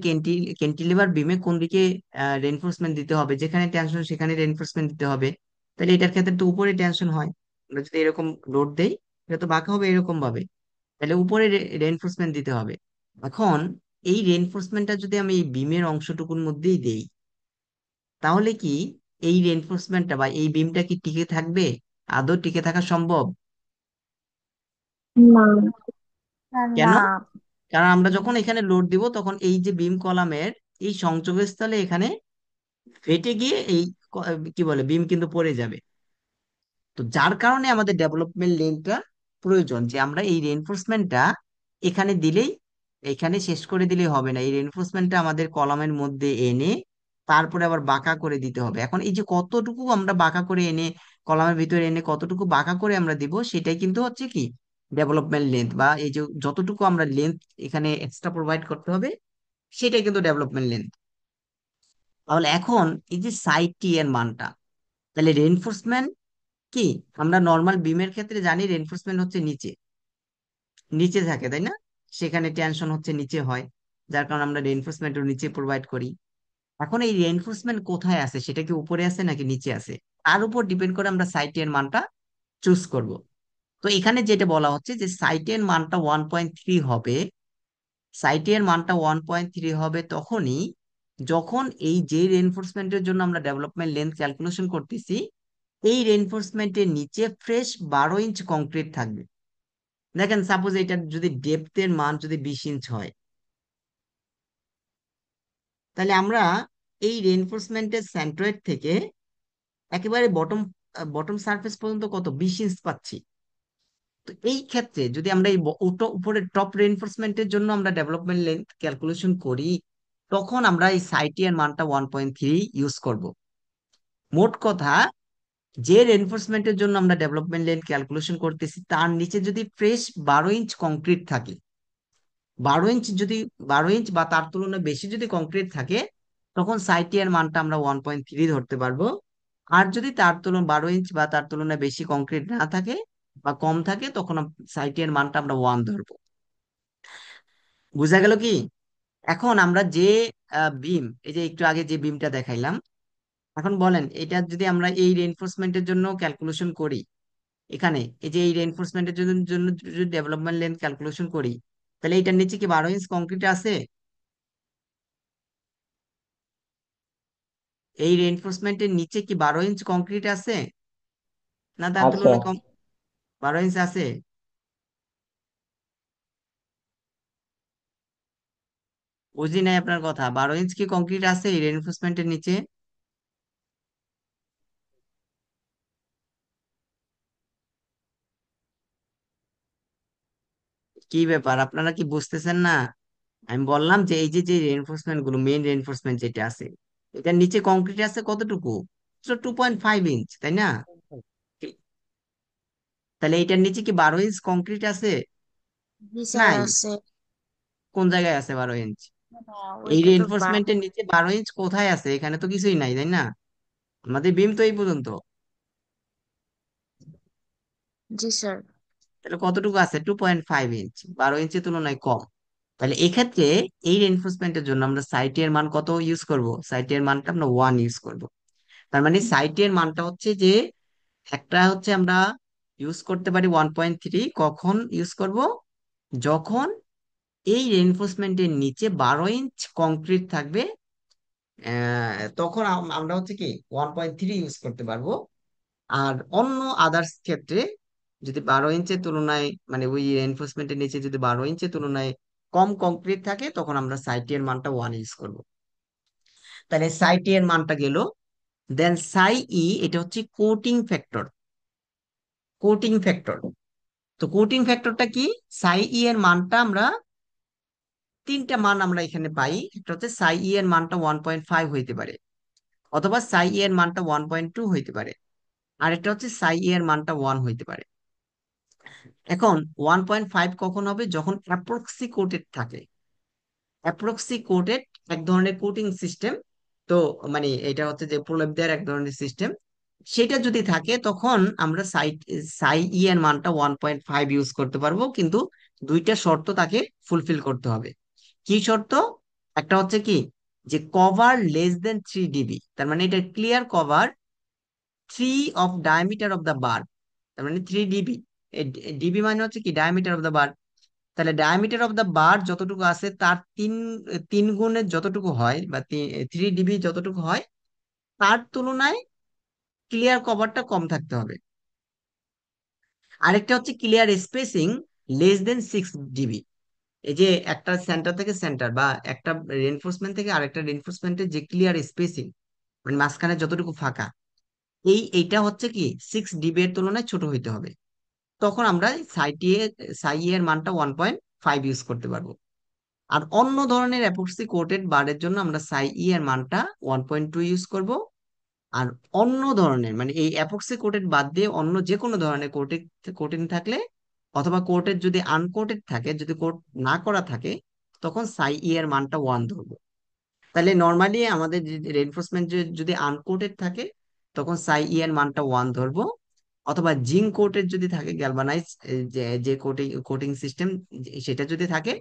ক্যান্টিলিভার বিমে কোন দিকে রেনফোর্সমেন্ট দিতে হবে, যেখানে টেনশন সেখানে রেনফোর্সমেন্ট দিতে হবে। তাহলে এটার ক্ষেত্রে তো উপরে টেনশন হয়। আমরা যদি এরকম লোড দেই, এটা তো বাঁকা হবে এরকম ভাবে। তাহলে উপরে রেনফোর্সমেন্ট দিতে হবে। এখন এই রেনফোর্সমেন্টটা যদি আমি এই বিমের অংশটুকুর মধ্যেই দেই, তাহলে কি এই রেনফোর্সমেন্টটা বা এই বিমটা কি টিকে থাকবে? আদৌ টিকে থাকা সম্ভব? না। কেন? না। কারণ আমরা যখন এখানে লোড দিব, তখন এই যে বিম কলামের এই সংযোগস্থলে এখানে ফেটে গিয়ে এই কি বলে বিম কিন্তু পড়ে যাবে। তো যার কারণে আমাদের ডেভেলপমেন্ট লেনটা প্রয়োজন, যে আমরা এই রেনফোর্সমেন্টটা এখানে দিলেই, এখানে শেষ করে দিলেই হবে না, এই রেনফোর্সমেন্টটা আমাদের কলামের মধ্যে এনে তারপরে আবার বাঁকা করে দিতে হবে। এখন এই যে কতটুকু আমরা বাঁকা করে এনে কলামের ভিতরে এনে কতটুকু বাঁকা করে আমরা দিব, সেটাই কিন্তু হচ্ছে কি ডেভেলপমেন্ট লেন্থ, বা এই যে যতটুকু আমরা লেন্থ এখানে এক্সট্রা প্রোভাইড করতে হবে, সেটাই কিন্তু ডেভেলপমেন্ট লেন্থ। তাহলে এখন এই যে সাইড টি এর মানটা, তাহলে রেনফোর্সমেন্ট কি, আমরা নর্মাল বিমের ক্ষেত্রে জানি রেনফোর্সমেন্ট হচ্ছে নিচে, নিচে থাকে, তাই না? সেখানে টেনশন হচ্ছে নিচে হয়, যার কারণে আমরা রেনফোর্সমেন্ট নিচে প্রোভাইড করি। এখন এই রেনফোর্সমেন্ট কোথায় আছে, সেটা কি উপরে আছে নাকি নিচে আছে, তার উপর ডিপেন্ড করে আমরা সাইট এর মানটা চুজ করব। তো এখানে যেটা বলা হচ্ছে যে সাইট এর মানটা 1.3 হবে। সাইট এর মানটা 1.3 হবে তখনই যখন এই যে রেনফোর্সমেন্টের জন্য আমরা ডেভেলপমেন্ট লেন্থ ক্যালকুলেশন করতেছি, এই রেনফোর্সমেন্টের নিচে ফ্রেশ 12 ইঞ্চ কংক্রিট থাকবে। দেখেন সাপোজ এটা যদি ডেপথের মান যদি 20 ইঞ্চ হয়, তাহলে আমরা এই রেনফোর্সমেন্টের সেন্ট্রয়েড থেকে একেবারে বটম বটম সারফেস পর্যন্ত কত 20 ইঞ্চ পাচ্ছি। তো এই ক্ষেত্রে যদি আমরা এই উপরে টপ রেইনফোর্সমেন্টের জন্য আমরা ডেভেলপমেন্ট লেন্থ ক্যালকুলেশন করি, তখন আমরা এই সাইটি এর মানটা 1.3 ইউজ করব। মোট কথা, যে রেইনফোর্সমেন্টের জন্য আমরা ডেভেলপমেন্ট লেন্থ ক্যালকুলেশন করতেছি তার নিচে যদি ফ্রেশ 12 ইঞ্চ কংক্রিট থাকে, 12 ইঞ্চ যদি 12 ইঞ্চ বা তার তুলনায় বেশি যদি কংক্রিট থাকে, তখন সাইটি এর মানটা আমরা 1.3 ধরতে পারবো। আর যদি তার তুলনায় 12 ইঞ্চ বা তার তুলনায় বেশি কংক্রিট না থাকে বা কম থাকে, তখন সাইটি এর মানটা আমরা 1 ধরবো। বুঝা গেল কি? এখন আমরা যে বিম, এই যে একটু আগে যে বিমটা দেখাইলাম, এখন বলেন এটা যদি আমরা এই রেইনফোর্সমেন্টের জন্য ক্যালকুলেশন করি, এখানে এই যে এই রেইনফোর্সমেন্টের জন্য জন্য যদি ডেভেলপমেন্ট লেন্থ ক্যালকুলেশন করি, তাহলে এটার নিচে কি 12 ইঞ্চ কংক্রিট আছে? এই রেইনফোর্সমেন্টের নিচে কি 12 ইঞ্চ কংক্রিট আছে, না তার আচ্ছা। তুলনায় কম? 12 ইঞ্চ আছে? বুঝি নাই আপনার কথা। 12 ইঞ্চ কি কংক্রিট আছে এই রেইনফোর্সমেন্টের নিচে? কি ব্যাপার, আপনারা কি বুঝতেছেন না? আমি বললাম যে এই যে যে রেইনফোর্সমেন্ট গুলো, মেইন রেইনফোর্সমেন্ট যেটা আছে, এটার নিচে কংক্রিট আছে কতটুকু? 2.5 ইঞ্চ, তাই না? তাহলে এটার নিচে কি 12 ইঞ্চ কংক্রিট আছে? জি স্যার নাই। আছে। কোন জায়গায় আছে 12 ইঞ্চ? না, এই ওইটা তো রেইনফোর্সমেন্টের নিচে 12 ইঞ্চ কোথায় আছে? এখানে তো কিছুই নাই, তাই না? আমাদের বিম তো এই পর্যন্ত। জি স্যার। তাহলে কতটুকু আছে? 2.5 ইঞ্চ, 12 ইঞ্চের তুলনায় কম। তাহলে এক্ষেত্রে এই রেইনফোর্সমেন্টের জন্য আমরা সাইটের মান কত ইউজ করব? সাইটের মানটা আমরা 1 ইউজ করব। তার মানে সাইটের মানটা হচ্ছে যে, একটা হচ্ছে আমরা ইউজ করতে পারি 1.3, কখন ইউজ করব? যখন এই রেইনফোর্সমেন্টের নিচে 12 ইঞ্চ কংক্রিট থাকবে, তখন আমরা হচ্ছে কি 1.3 ইউজ করতে পারবো। আর অন্য আদার্স ক্ষেত্রে যদি 12 ইঞ্চের তুলনায়, মানে ওই রেইনফোর্সমেন্টের নিচে যদি 12 ইঞ্চের তুলনায় কম কংক্রিট থাকে, তখন আমরা সাইটি এর মানটা 1 ইউজ করব। তাহলে সাইটি এর মানটা গেল। দেন সাই ই, এটা হচ্ছে কোটিং ফ্যাক্টর। কোটিং ফ্যাক্টর, তো কোটিং ফ্যাক্টরটা কি? সাই ই এর মানটা আমরা, তিনটা মান আমরা এখানে পাই। একটা হচ্ছে সাই ই এর মানটা 1.5 হইতে পারে, অথবা সাই ই এর মানটা 1.2 হইতে পারে, আরেকটা হচ্ছে সাই ই এর মানটা 1 হইতে পারে। এখন 1.5 কখন হবে? যখন অ্যাপ্রক্সি কোটেড থাকে। অ্যাপ্রক্সি কোটেড এক ধরনের কোটিং সিস্টেম। তো মানে এটা হচ্ছে যে প্রলেপ দেওয়ার এক ধরনের সিস্টেম। সেটা যদি থাকে, তখন আমরা সাই ই এর মানটা 1.5 ইউজ করতে পারবো, কিন্তু দুইটা শর্ত তাকে ফুলফিল করতে হবে। কি শর্ত? একটা হচ্ছে কি, যে কভার লেস দেন 3 ডিবি, তার মানে এটা clear cover 3 of diameter of the bar. তার মানে 3 ডিবি। ডিবি মানে হচ্ছে কি ডায়ামিটার অফ দ্য বার। তাহলে ডায়ামিটার অফ দ্য বার যতটুকু আছে তার তিন তিন গুণের যতটুকু হয়, বা 3 ডিবি যতটুকু হয়, তার তুলনায় ক্লিয়ার কভারটা কম থাকতে হবে। আরেকটা হচ্ছে clear spacing less than 6 DB. এই যে একটা সেন্টার থেকে সেন্টার, বা একটা রেনফোর্সমেন্ট থেকে আরেকটা রেনফোর্সমেন্টের যে ক্লিয়ার স্পেসিং, মানে মাঝখানে যতটুকু ফাঁকা, এইটা হচ্ছে কি 6 ডিবি এর তুলনায় ছোট হইতে হবে। তখন আমরা সাই এর মানটা 1.5 ইউজ করতে পারবো। আর অন্য ধরনের অ্যাপক্সি কোটেড বারের জন্য আমরা সাই ই এর মানটা 1.2 ইউজ করব। আর অন্য ধরনের, মানে এই অ্যাপক্সি কোটেড বাদ দিয়ে অন্য যে কোনো ধরনের কোটিং থাকলে, অথবা কোটেড যদি আনকোটেড থাকে, যদি কোট না করা থাকে, তখন সাই ই এর মানটা 1 ধরবো। তাহলে নর্মালি আমাদের রেনফোর্সমেন্ট যদি আনকোটেড থাকে, তখন সাই ই এর মানটা 1 ধরবো। অথবা জিঙ্ক কোটেড যদি থাকে, গ্যালভানাইজ যে যে কোটিং কোটিং সিস্টেম, সেটা যদি থাকে,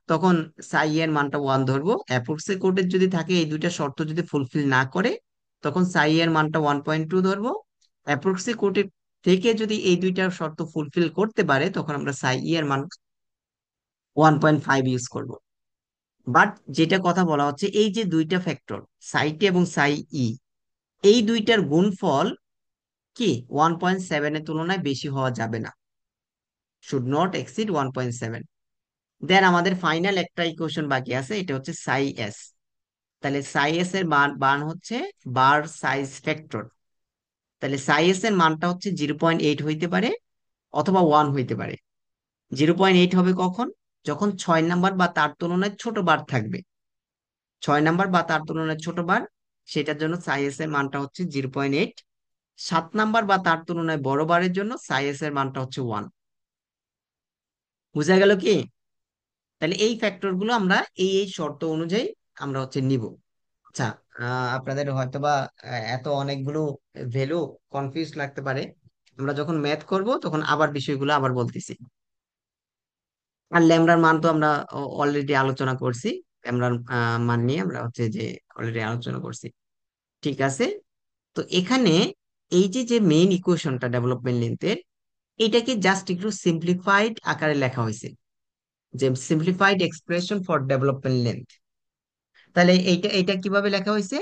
তখন সাই এর মানটা 1 ধরবো। অ্যাপ্রক্সি কোটেড যদি থাকে, এই দুইটা শর্ত যদি ফুলফিল না করে, তখন সাই এর মানটা 1.2 ধরবো। অ্যাপ্রক্সি কোটেড থেকে যদি এই দুইটা শর্ত ফুলফিল করতে পারে, তখন আমরা সাই এর মান 1.5 ইউজ করব। বাট যেটা কথা বলা হচ্ছে, এই যে দুইটা ফ্যাক্টর, সাইটি এবং সাই ই, এই দুইটার গুণফল কি 1.7 এর তুলনায় বেশি হওয়া যাবে না, শুড নট এক্সিড 1.7। দেন আমাদের ফাইনাল একটা ইকুয়েশন বাকি আছে, এটা হচ্ছে সাই এস। তাহলে সাই এস এর মান মান হচ্ছে বার সাইজ ফ্যাক্টর। তাহলে সাই এস এর মানটা হচ্ছে 0.8 হইতে পারে অথবা 1 হইতে পারে। 0.8 হবে কখন? যখন 6 নাম্বার বা তার তুলনায় ছোট বার থাকবে। 6 নাম্বার বা তার তুলনায় ছোট বার, সেটার জন্য সাই এস এর মানটা হচ্ছে 0.8। 7 নাম্বার বা তার তুলনায় বড় বারের জন্য সাই এস এর মানটা হচ্ছে 1। বুঝা গেল কি? তাহলে এই ফ্যাক্টর গুলো আমরা এই শর্ত অনুযায়ী আমরা হচ্ছে নিব। আচ্ছা, আপনাদের হয়তোবা এত অনেকগুলো ভ্যালু কনফিউজ লাগতে পারে। আমরা যখন ম্যাথ করব তখন আবার বিষয়গুলো আবার বলতেছি। আর ল্যামডার মান তো আমরা অলরেডি আলোচনা করছি। ল্যামডার মান নিয়ে আমরা হচ্ছে যে অলরেডি আলোচনা করছি। ঠিক আছে। তো এখানে এই যে যে মেইন ইকুয়েশনটা ডেভেলপমেন্ট লেন্থের, এটাকে জাস্ট একটু সিম্পলিফাইড আকারে লেখা হয়েছে, যে simplified expression for development length. তাহলে এইটা এটা কিভাবে লেখা হয়েছে?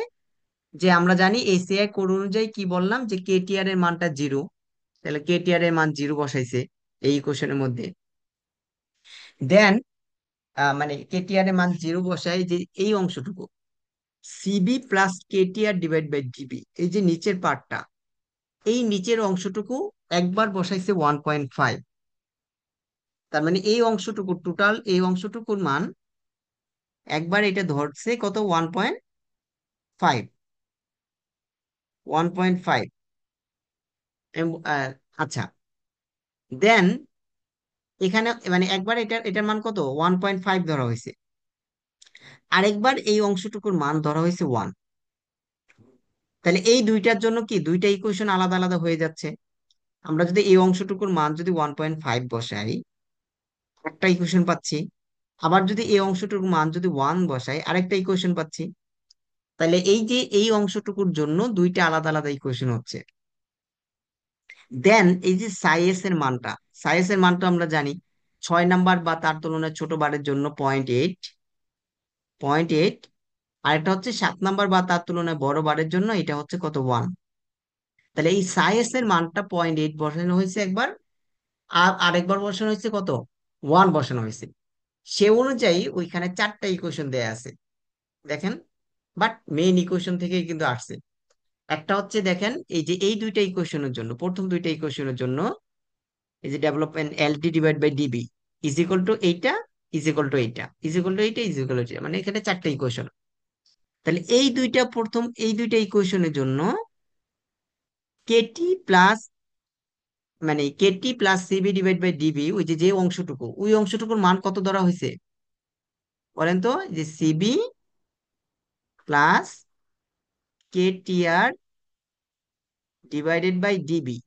যে আমরা জানি এসিআই কোড অনুযায়ী কি বললাম, যে কেটিআর এর মানটা 0। তাহলে কেটিআর এর মান 0 বসাইছে এই ইকুয়েশনের মধ্যে। দেন মানে কেটিআর এর মান 0 বসাই, যে এই অংশটুকু CB plus KTR divide by DB, এই যে নিচের পার্টটা, এই নিচের অংশটুকু একবার বসাইছে 1.5। তার মানে এই অংশটুকু টোটাল, এই অংশটুকুর মান একবার এটা ধরছে কত, 1.5। 1.5। আচ্ছা, দেন এখানে মানে একবার এটার মান কত, 1.5 ধরা হয়েছে। আরেকবার এই অংশটুকুর মান ধরা হয়েছে 1। তাহলে এই দুইটার জন্য কি দুইটা ইকুয়েশন আলাদা আলাদা হয়ে যাচ্ছে। আমরা যদি এই অংশটুকুর মান যদি 1.5 বসাই, একটা ইকুয়েশন পাচ্ছি। আবার যদি এই অংশটুকুর মান যদি 1 বসাই, আরেকটা ইকুয়েশন পাচ্ছি। তাহলে এই যে এই অংশটুকুর জন্য দুইটা আলাদা আলাদা ইকুয়েশন হচ্ছে। দেন এই যে সাইএস এর মানটা, সাইএস এর মানটা আমরা জানি 6 নাম্বার বা তার তুলনায় ছোট বারের জন্য 0.8। 0.8। আরেকটা হচ্ছে 7 নাম্বার বা তার তুলনায় বড় বারের জন্য এটা হচ্ছে কত, 1। তাহলে এই সাইএস এর মানটা 0.8 বসানো হয়েছে একবার, আর আরেকবার বসানো হয়েছে কত, 1 বসানো হয়েছে। সে অনুযায়ী ওইখানে চারটা ইকুয়েশন দেয়া আছে, দেখেন। বাট মেইন ইকুয়েশন থেকেই কিন্তু আসছে। একটা হচ্ছে দেখেন, এই যে এই দুইটা ইকুয়েশনের জন্য, প্রথম দুইটা ইকুয়েশনের জন্য এই যে development lt divide by DB is equal to এইটা, ইজ ইকুয়াল টু এইটা, ইজ ইকুয়াল টু এইটা, ইজ ইকুয়াল টু এইটা, মানে এখানে চারটা ইকুয়েশন। তাহলে এই দুইটা প্রথম এই দুইটা ইকুয়েশনের জন্য কেটি প্লাস, মানে kt plus cb divide by db, ওই যে যে অংশটুকু, ওই অংশটুকুর মান কত ধরা হয়েছে বলেন তো? যে CB plus KTR divided by DB,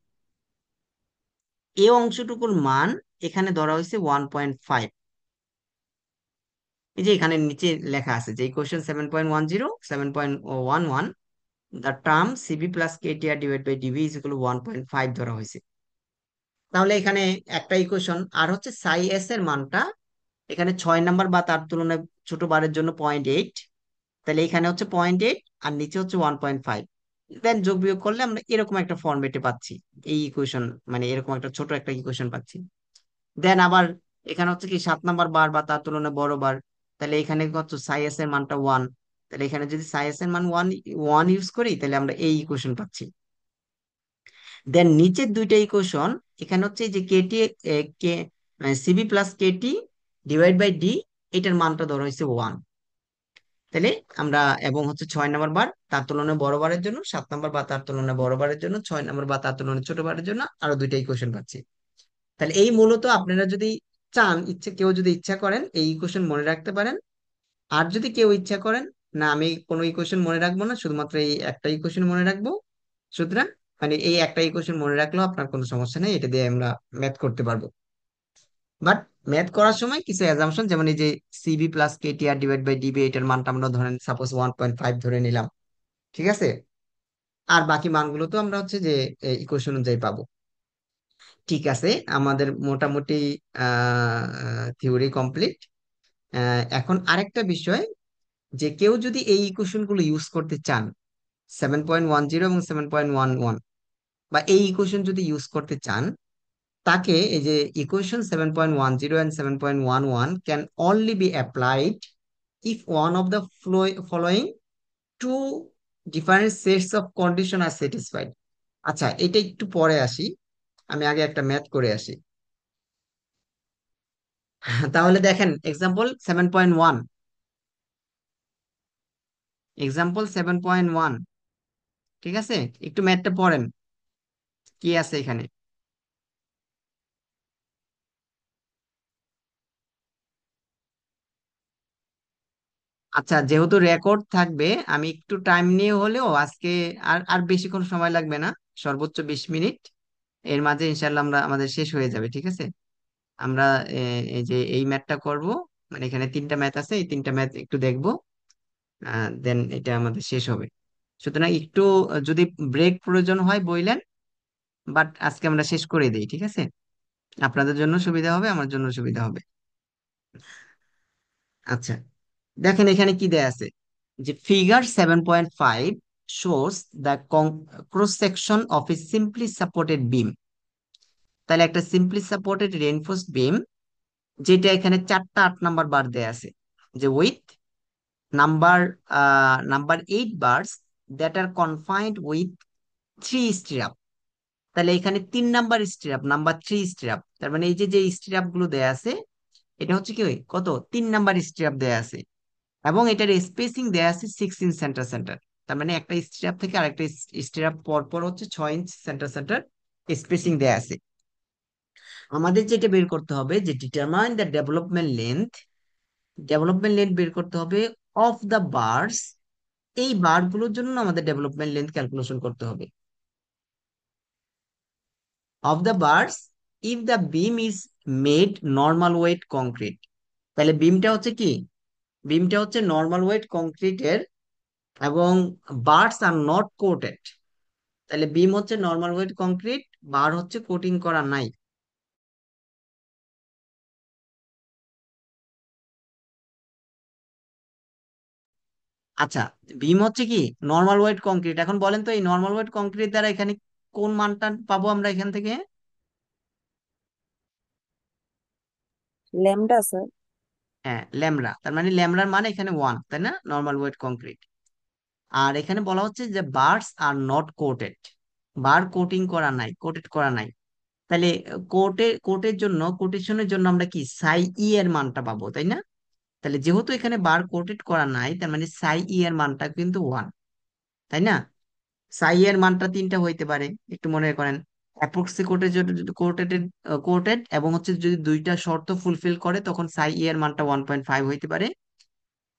এই অংশটুকুর মান এখানে ধরা হয়েছে 1.5। এই যে এখানে নিচে লেখা আছে যে equation 7.10, 7.11, the term CB plus KTR divide by DB is equal 1.5 ধরা হয়েছে। তাহলে এখানে একটা ইকুয়েশন আর হচ্ছে সাই এস এর মানটা এখানে 6 নাম্বার বা তার তুলনায় ছোট বারের জন্য 0.8। তাহলে এখানে হচ্ছে 0.8 আর নিচে হচ্ছে 1.5। দেন যোগ বিয়োগ করলে আমরা এরকম একটা ফর্মেটে পাচ্ছি এই ইকুয়েশন, মানে এরকম একটা ছোট একটা ইকুয়েশন পাচ্ছি। দেন আবার এখানে হচ্ছে কি 7 নাম্বার বার বা তার তুলনায় বড় বার, তাহলে এখানে হচ্ছে সাই এস এর মানটা 1। তাহলে এখানে যদি সাই এস এর মান 1 1 ইউজ করি, তাহলে আমরা এই ইকুয়েশন পাচ্ছি। দেন নিচের দুইটা ইকুয়েশন, এখানে হচ্ছে এই যে কেটি, কে cb plus kt divide by d, এটার মানটা ধরা হয়েছে 1। তাহলে আমরা এবং হচ্ছে 6 নাম্বার বার তার তুলনায় বড় বারের জন্য, 7 নাম্বার বা তার তুলনায় বড় বারের জন্য, 6 নাম্বার বা তার তুলনায় ছোট বারের জন্য আরো দুইটা ইকুয়েশন পাচ্ছি। তাহলে এই মূলত আপনারা যদি চান, কেউ যদি ইচ্ছা করেন এই ইকুয়েশন মনে রাখতে পারেন। আর যদি কেউ ইচ্ছা করেন না আমি কোনো ইকুয়েশন মনে রাখবো না, শুধুমাত্র এই একটা ইকুয়েশন মনে রাখবো, সুতরাং মানে এই একটা ইকুয়েশন মনে রাখলেও আপনার কোনো সমস্যা নেই, এটা দিয়ে আমরা ম্যাথ করতে পারবো। বাট ম্যাথ করার সময় কিছু অ্যাজাম্পশন, যেমন এই যে CB plus KTR divide by DB, এটার মানটা আমরা ধরেন সাপোজ 1.5 ধরে নিলাম, ঠিক আছে। আর বাকি মানগুলো তো আমরা হচ্ছে যে ইকুয়েশন অনুযায়ী পাবো। ঠিক আছে, আমাদের মোটামুটি থিওরি কমপ্লিট। এখন আরেকটা বিষয়, যে কেউ যদি এই ইকুয়েশন গুলো ইউজ করতে চান, 7.10 এবং 7.11, বা এই ইকুয়েশন যদি ইউজ করতে চান, তাকে এই যে equation 7.10 and 7.11 can only be applied if one of the following two different sets of condition are satisfied. আচ্ছা, এটা একটু পরে আসি, আমি আগে একটা ম্যাথ করে আসি। তাহলে দেখেন এক্সাম্পল 7.1, এক্সাম্পল 7.1, ঠিক আছে? একটু ম্যাথটা পড়েন, কি আছে এখানে। আচ্ছা, যেহেতু রেকর্ড থাকবে, আমি একটু টাইম নিয়ে হলেও আজকে, আর আর বেশিক্ষণ সময় লাগবে না, সর্বোচ্চ 20 মিনিট। এর মাঝে ইনশাল্লাহ আমরা আমাদের শেষ হয়ে যাবে, ঠিক আছে? আমরা এই যে এই ম্যাথটা করব, মানে এখানে 3টা ম্যাথ আছে, এই 3টা ম্যাথ একটু দেখবো, দেন এটা আমাদের শেষ হবে। সুতরাং একটু যদি ব্রেক প্রয়োজন হয় বইলেন, বাট আজকে আমরা শেষ করে দিই, ঠিক আছে? আপনাদের জন্য সুবিধা হবে, আমার জন্য সুবিধা হবে। আচ্ছা, দেখেন এখানে কি দেয়া আছে, যে figure 7.5 shows the cross section of a simply supported beam. তাহলে একটা সিম্পলি সাপোর্টেড রেইনফোর্সড বিম, যেটা এখানে 4টা 8 নাম্বার বার দেয়া আছে, যে with number number 8 bars that are confined with 3 stirrup. তাহলে এখানে 3 নাম্বার স্টিরাপ, নাম্বার 3 স্টিরাপ, তার মানে এই যে যে স্টিরাপ গুলো দেয়া আছে, এটা হচ্ছে কি, ওই কত, 3 নাম্বার স্টিরাপ দেয়া আছে, এবং এটার স্পেসিং দেয়া আছে 6 ইঞ্চ সেন্টার সেন্টার। তার মানে একটা স্টিরাপ থেকে আরেকটা স্টিরাপ পর পর হচ্ছে 6 ইঞ্চ সেন্টার সেন্টার স্পেসিং দেয়া আছে। আমাদের যেটা বের করতে হবে, যে ডিটারমাইন দ্য ডেভেলপমেন্ট লেন্থ বের করতে হবে অফ দ্য বার্স। এই বার গুলোর জন্য আমাদের ডেভেলপমেন্ট লেন্থ ক্যালকুলেশন করতে হবে, of the bars if the beam is made normal weight concrete. তাহলে বিমটা হচ্ছে নর্মাল ওয়েট কংক্রিটের, এবং বার্স আর নট কোটেড। তাহলে বিম হচ্ছে নর্মাল ওয়েট কংক্রিট, বার হচ্ছে কোটিং করা নাই। আচ্ছা, বিম হচ্ছে কি নর্মাল ওয়েট কংক্রিট। এখন বলেন তো, এই নর্মাল ওয়েট কংক্রিট দ্বারা এখানে কোন মানটা পাবো আমরা এখান থেকে? Lambda sir. হ্যাঁ, ল্যামড়া। তার মানে ল্যামড়ার মান এখানে 1, তাই না, নর্মাল ওয়েট কংক্রিট। আর এখানে বলা হচ্ছে যে bars are not coated, bar coating করা নাই, কোটেড করা নাই। তাহলে কোটেশনের জন্য আমরা কি সাই ই এর মানটা পাবো, তাই না? তাহলে যেহেতু এখানে বার কোটেড করা নাই, তার মানে সাই ই এর মানটা কিন্তু 1, তাই না? সাই এর মানটা 3টা হইতে পারে, একটু মনে করেন। অ্যাপ্রক্সি কোটেড এবং হচ্ছে যদি 2টা শর্ত ফুলফিল করে, তখন সাই ই এর মানটা 1.5 হইতে পারে।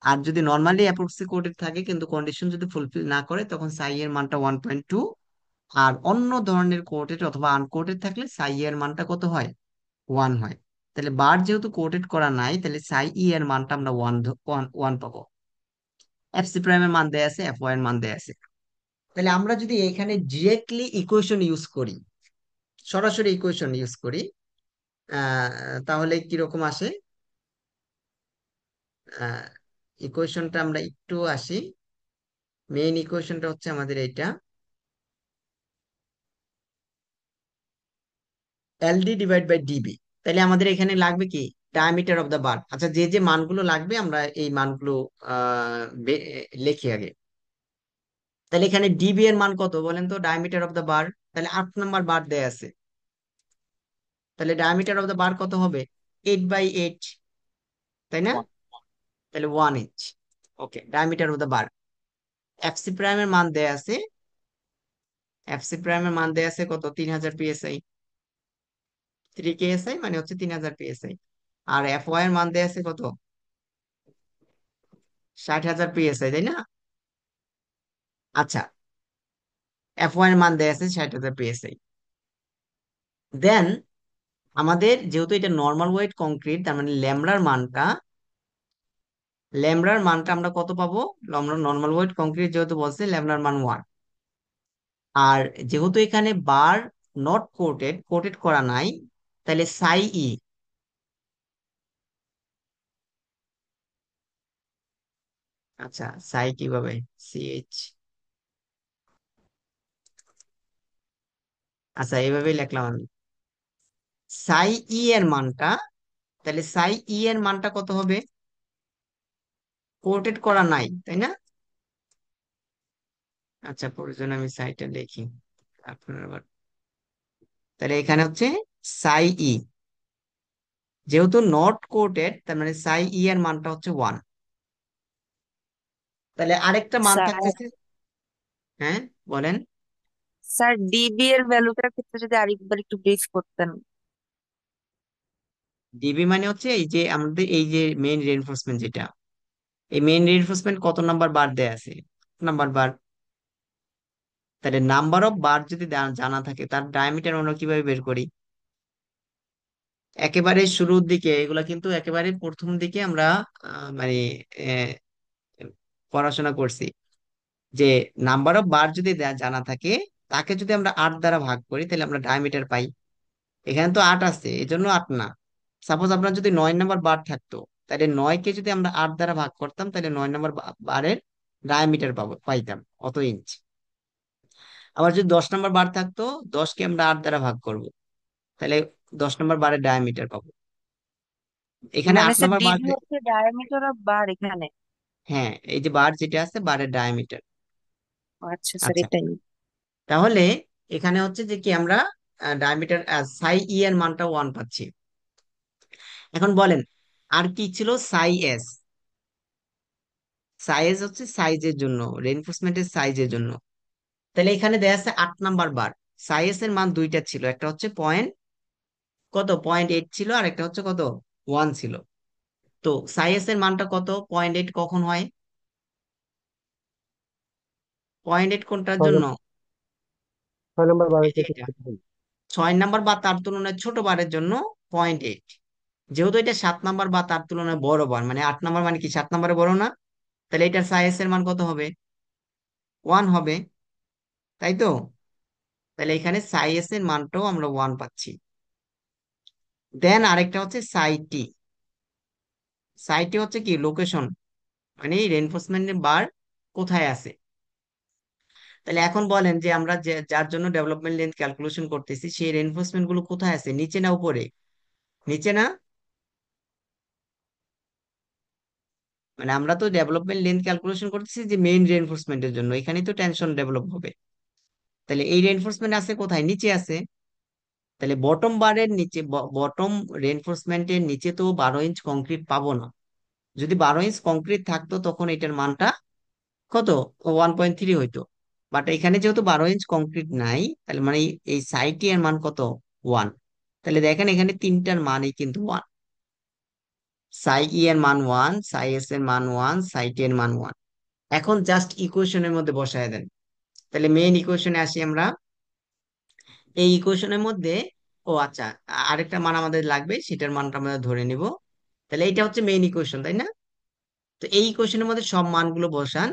আর যদি নর্মালি অ্যাপ্রক্সি কোটেড থাকে কিন্তু কন্ডিশন যদি ফুলফিল না করে, তখন সাই এর মানটা 1.2। আর অন্য ধরনের কোটেড অথবা আনকোটেড থাকলে সাই এর মানটা কত হয়, 1 হয়। তাহলে বার যেহেতু কোটেড করা নাই, তাহলে সাই ই এর মানটা আমরা 1 পাবো। এফসি প্রাইমের মান দেয়া আছে, এফ ওয়াই এর মান দেয়া আছে। তাহলে আমরা যদি এখানে ডিরেক্টলি ইকুয়েশন ইউজ করি, সরাসরি ইকুয়েশন ইউজ করি, তাহলে কিরকম আসে? ইকুয়েশনটা আমরা একটু আসি, মেইন ইকুয়েশনটা হচ্ছে আমাদের এইটা, এলডি ডিভাইড বাই ডিবি। তাহলে আমাদের এখানে লাগবে কি, ডায়ামিটার অফ দ্য বার। আচ্ছা, যে যে মানগুলো লাগবে আমরা এই মানগুলো লিখি আগে। তাহলে এখানে ডিবি এর মান কত বলেন তো, ডায়ামিটার অফ দ্য বার। তাহলে 8 নাম্বার বার দেয়া আছে, তাহলে ডায়ামিটার অফ দ্য বার কত হবে, 8/8, তাই না? তাহলে 1 inch. Okay, diameter of the bar. FC প্রাইমের মান দেয়া আছে, এফসি প্রাইমের মান দেয়া আছে কত, 3000 পিএসআই। 3 কেএসআই মানে হচ্ছে 3000 পিএসআই। আর এফ ওয়াই এর মান দেয়া আছে কত, 60,000 পিএসআই, তাই না? আচ্ছা, এফ ওয়াই এর মান দেয়া আছে 60,000 পিএসআই। দেন আমাদের যেহেতু এটা নর্মাল ওয়েট কংক্রিট, তার মানে ল্যামড়ার মানটা আমরা কত পাবো? নর্মাল ওয়েট কংক্রিট যেহেতু বলছে, ল্যামড়ার মান 1। আর যেহেতু এখানে বার নট কোটেড করা নাই, তাহলে সাই ই, আচ্ছা সাই কিভাবে, সিএইচ, আচ্ছা, এইভাবেই লিখলাম আমি। সাই ই এর মানটা, তাহলে সাই ই এর মানটা কত হবে? কোটেড করা নাই, তাই না? আচ্ছা, প্রয়োজনে আমি সাইটা লিখি আপনার আবার। তাহলে এখানে হচ্ছে সাই ই, যেহেতু নট কোটেড, তার মানে সাই ই এর মানটা হচ্ছে 1। তাহলে আরেকটা মান স্যার, থাকতেছে। হ্যাঁ, বলেন। স্যার ডিবি এর ভ্যালুটার ক্ষেত্রে যদি আরেকবার একটু ব্রিফ করতেন। ডিবি মানে হচ্ছে এই যে আমাদের এই যে মেইন রেইনফোর্সমেন্ট যেটা, এই মেইন রেইনফোর্সমেন্ট কত নাম্বার বার দেয়া আছে? নাম্বার বার। তাহলে নাম্বার অফ বার যদি জানা থাকে, তার ডায়ামিটার আমরা কিভাবে বের করি? একেবারে শুরুর দিকে এগুলা কিন্তু একেবারে প্রথম দিকে আমরা মানে আহ, পড়াশোনা করছি যে নাম্বার অফ বার যদি জানা থাকে, তাকে যদি আমরা 8 দ্বারা ভাগ করি তাহলে আমরা ডায়ামিটার পাই। এখানে তো 8 আছে, এই জন্য 8 না। সাপোজ আপনার যদি 9 নাম্বার বার থাকতো, তাহলে 9কে যদি আমরা 8 দ্বারা ভাগ করতাম, তাহলে 9 নাম্বার বারের ডায়ামিটার পাইতাম অত ইঞ্চ। আবার যদি 10 নাম্বার বার থাকতো, 10কে আমরা 8 দ্বারা ভাগ করব, তাহলে 10 নাম্বার বারের ডায়ামিটার পাবো। এখানে মানে আট স্যার নাম্বার বার। ডিবি হচ্ছে ডায়ামিটার অফ বার এখানে। হ্যাঁ, এই যে বার যেটা আছে, বারের ডায়ামিটার। আচ্ছা স্যার, আচ্ছা, এটাই। তাহলে এখানে হচ্ছে যে কি আমরা ডায়ামিটার সাই ই এর মানটা 1 পাচ্ছি। এখন বলেন, আর কি ছিল? সাই এস। সাইজ হচ্ছে সাইজের জন্য, রেইনফোর্সমেন্টের সাইজের জন্য। তাহলে এখানে দেখা যাচ্ছে 8 নাম্বার বার। সাইজ এর মান দুইটা ছিল, একটা হচ্ছে পয়েন্ট কত, 0.8 ছিল, আর একটা হচ্ছে কত, 1 ছিল। তো সাইজ এর মানটা কত? 0.8 কখন হয়? 0.8 কোনটার ছয় জন্য? নম্বর 6 নম্বর এই বারের যে ক্ষেত্রে এটা করতে হবে। 6 নাম্বার বা তার তুলনায় ছোট বারের জন্য 0.8। যেহেতু এটা 7 নাম্বার বা তার তুলনায় বড় বার, মানে 8 নাম্বার মানে কি 7 নাম্বারে বড় না? তাহলে এটার সাইজ এর মান কত হবে? 1 হবে, তাই তো? তাহলে এখানে সাইজ এর মানটাও আমরা 1 পাচ্ছি। দেন আরেকটা হচ্ছে সাইটি। সাইটি হচ্ছে কি লোকেশন, মানে এই রেনফোর্সমেন্টের বার কোথায় আছে। তাহলে এখন বলেন যে আমরা যে যার জন্য ডেভেলপমেন্ট লেন্থ ক্যালকুলেশন করতেছি, সেই রেনফোর্সমেন্ট গুলো কোথায় আছে, নিচে না উপরে? নিচে না? মানে আমরা তো ডেভেলপমেন্ট লেন্থ ক্যালকুলেশন করতেছি যে মেইন রেনফোর্সমেন্টের জন্য, এখানেই তো টেনশন ডেভেলপ হবে। তাহলে এই রেনফোর্সমেন্ট আছে কোথায়? নিচে আছে। তাহলে বটম বারের নিচে, বটম রেনফোর্সমেন্টের নিচে তো 12 ইঞ্চ কংক্রিট পাবো না। যদি 12 ইঞ্চ কংক্রিট থাকতো তখন এটার মানটা কত, 1.3 হইতো। বাট এখানে যেহেতু 12 ইঞ্চ কংক্রিট নাই, তাহলে মানে এই সাইটি এর মান কত, 1। তাহলে দেখেন এখানে তিনটার মানই কিন্তু 1। সাই ই এর মান 1, সাই এস এর মান 1, সাই টি এর মান 1। এখন জাস্ট ইকুয়েশনের মধ্যে বসায় দেন। তাহলে মেইন ইকুয়েশনে আসি আমরা। এই ইকুয়েশনের মধ্যে, ও আচ্ছা, আরেকটা মান আমাদের লাগবে, সেটার মানটা আমরা ধরে নিব। তাহলে এইটা হচ্ছে মেইন ইকুয়েশন, তাই না? তো এই ইকুয়েশনের মধ্যে সব মানগুলো বসান।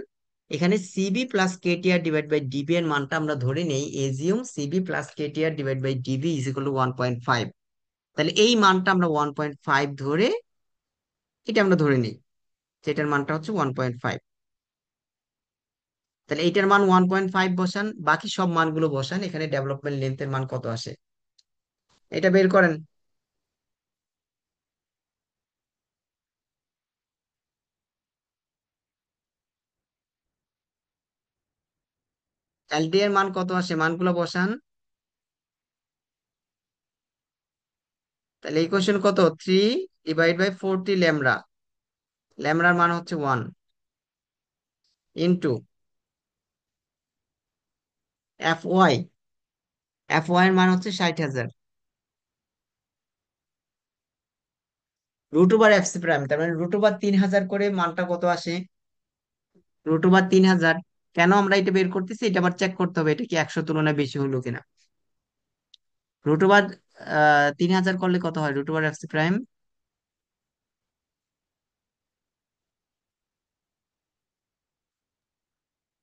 এখানে CB plus KTR divide by DB এর মানটা আমরা ধরে নেই, assume CB plus KTR divide by DB is equal to 1.5। তাহলে এই মানটা আমরা 1.5 ধরে, এটা আমরা ধরে নিই যেটার মানটা হচ্ছে 1.5। তাহলে এইটার মান 1.5 বসান, বাকি সব মানগুলো বসান, এখানে ডেভেলপমেন্ট লেন্থের মান কত আসে এটা বের করেন। এলডি এর মান কত আসে, মানগুলো বসান। তাহলে ইকুয়েশন কত, 3 ডিভাইড বাই 40 ল্যামড়া। ল্যামড়ার মান হচ্ছে 1 into F Y. F Y এর মান হচ্ছে 60,000 root over F C prime, তার মানে রুট ওভার 3,000 করে মানটা কত আসে, রুট ওভার 3,000। কেন আমরা এটা বের করতেছি, এটা আবার চেক করতে হবে এটা কি 100 তুলনায় বেশি হলো কিনা। রুট ওভার 3,000 করলে কত হয় root over F C prime?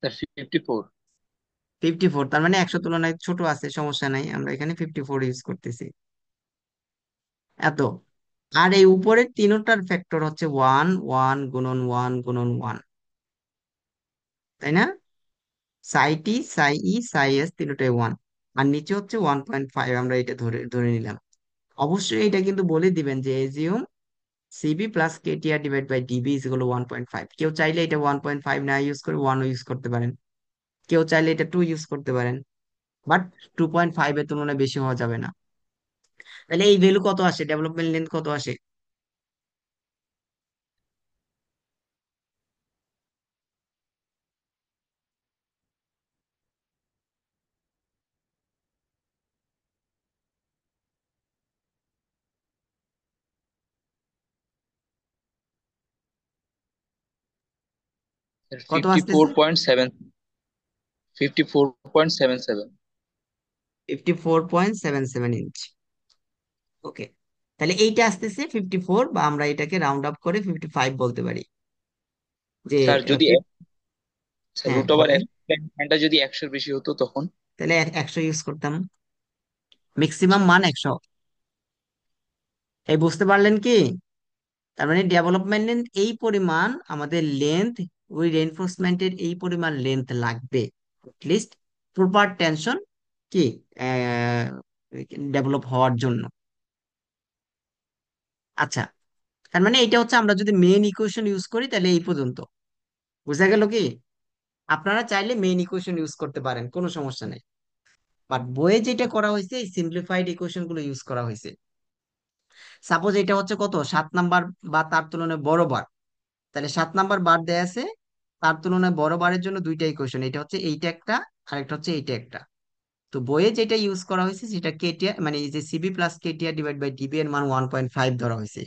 Sir 54। 54, তার মানে 100 তুলনায় ছোট আছে, সমস্যা নাই, আমরা এখানে 54 ইউজ করতেছি। এত। আর এই উপরের তিনটার ফ্যাক্টর হচ্ছে 1 1 গুণন 1 গুণন 1, তাই না? সাই T, psi E, psi S তিনটাই 1। আর নিচে হচ্ছে 1.5, আমরা এটা ধরে ধরে নিলাম। অবশ্যই এটা কিন্তু বলে দিবেন যে assume CB plus KTR divide by DB is equal 1.5। কেউ চাইলে এটা 1.5 না ইউজ করে 1 ইউজ করতে পারেন, কেউ চাইলে এটা 2 ইউজ করতে পারেন, বাট 2.5 এর তুলনায় বেশি হওয়া যাবে না। তাহলে এই ভ্যালু কত আসে, ডেভেলপমেন্ট লেন্থ কত আসে? স্যার কত ফিফটি ফোর আসতেছে? Point seven 54.77। 54.77 ইঞ্চ। ওকে, তাহলে এইটা আসতেছে 54, বা আমরা এটাকে রাউন্ড আপ করে 55 বলতে পারি। যে স্যার যদি স্যার হ্যাঁ রুট ওভার বলেন। এক্সটা যদি 100-এর বেশি হতো তখন? তাহলে 100 ইউজ করতাম, ম্যাক্সিমাম মান 100। এই বুঝতে পারলেন কি? তার মানে ডেভেলপমেন্ট লেন্থ এই পরিমাণ, আমাদের লেন্থ ওই রেইনফোর্সমেন্টের এই পরিমাণ লেন্থ লাগবে লিস্ট প্রপার টেনশন কি ডেভেলপ হওয়ার জন্য। আচ্ছা, তার মানে এটা হচ্ছে আমরা যদি মেইন ইকুয়েশন ইউজ করি তাহলে এই পর্যন্ত বুঝা গেল কি? আপনারা চাইলে মেইন ইকুয়েশন ইউজ করতে পারেন, কোনো সমস্যা নেই। বাট বইয়ে যেটা করা হয়েছে এই সিম্পলিফাইড ইকুয়েশন গুলো ইউজ করা হয়েছে। সাপোজ এটা হচ্ছে কত, 7 নাম্বার বা তার তুলনায় বড় বার, তাহলে 7 নাম্বার বার দেয়া আছে, তার তুলনায় বড় বারের জন্য দুইটা ইকুয়েশন, এটা হচ্ছে এইটা একটা, আর একটা হচ্ছে এইটা একটা। তো বইয়ে যেটা ইউজ করা হয়েছে সেটা কেটিআর, মানে এই যে CB plus KTR divide by DB এর মান 1.5 ধরা হয়েছে।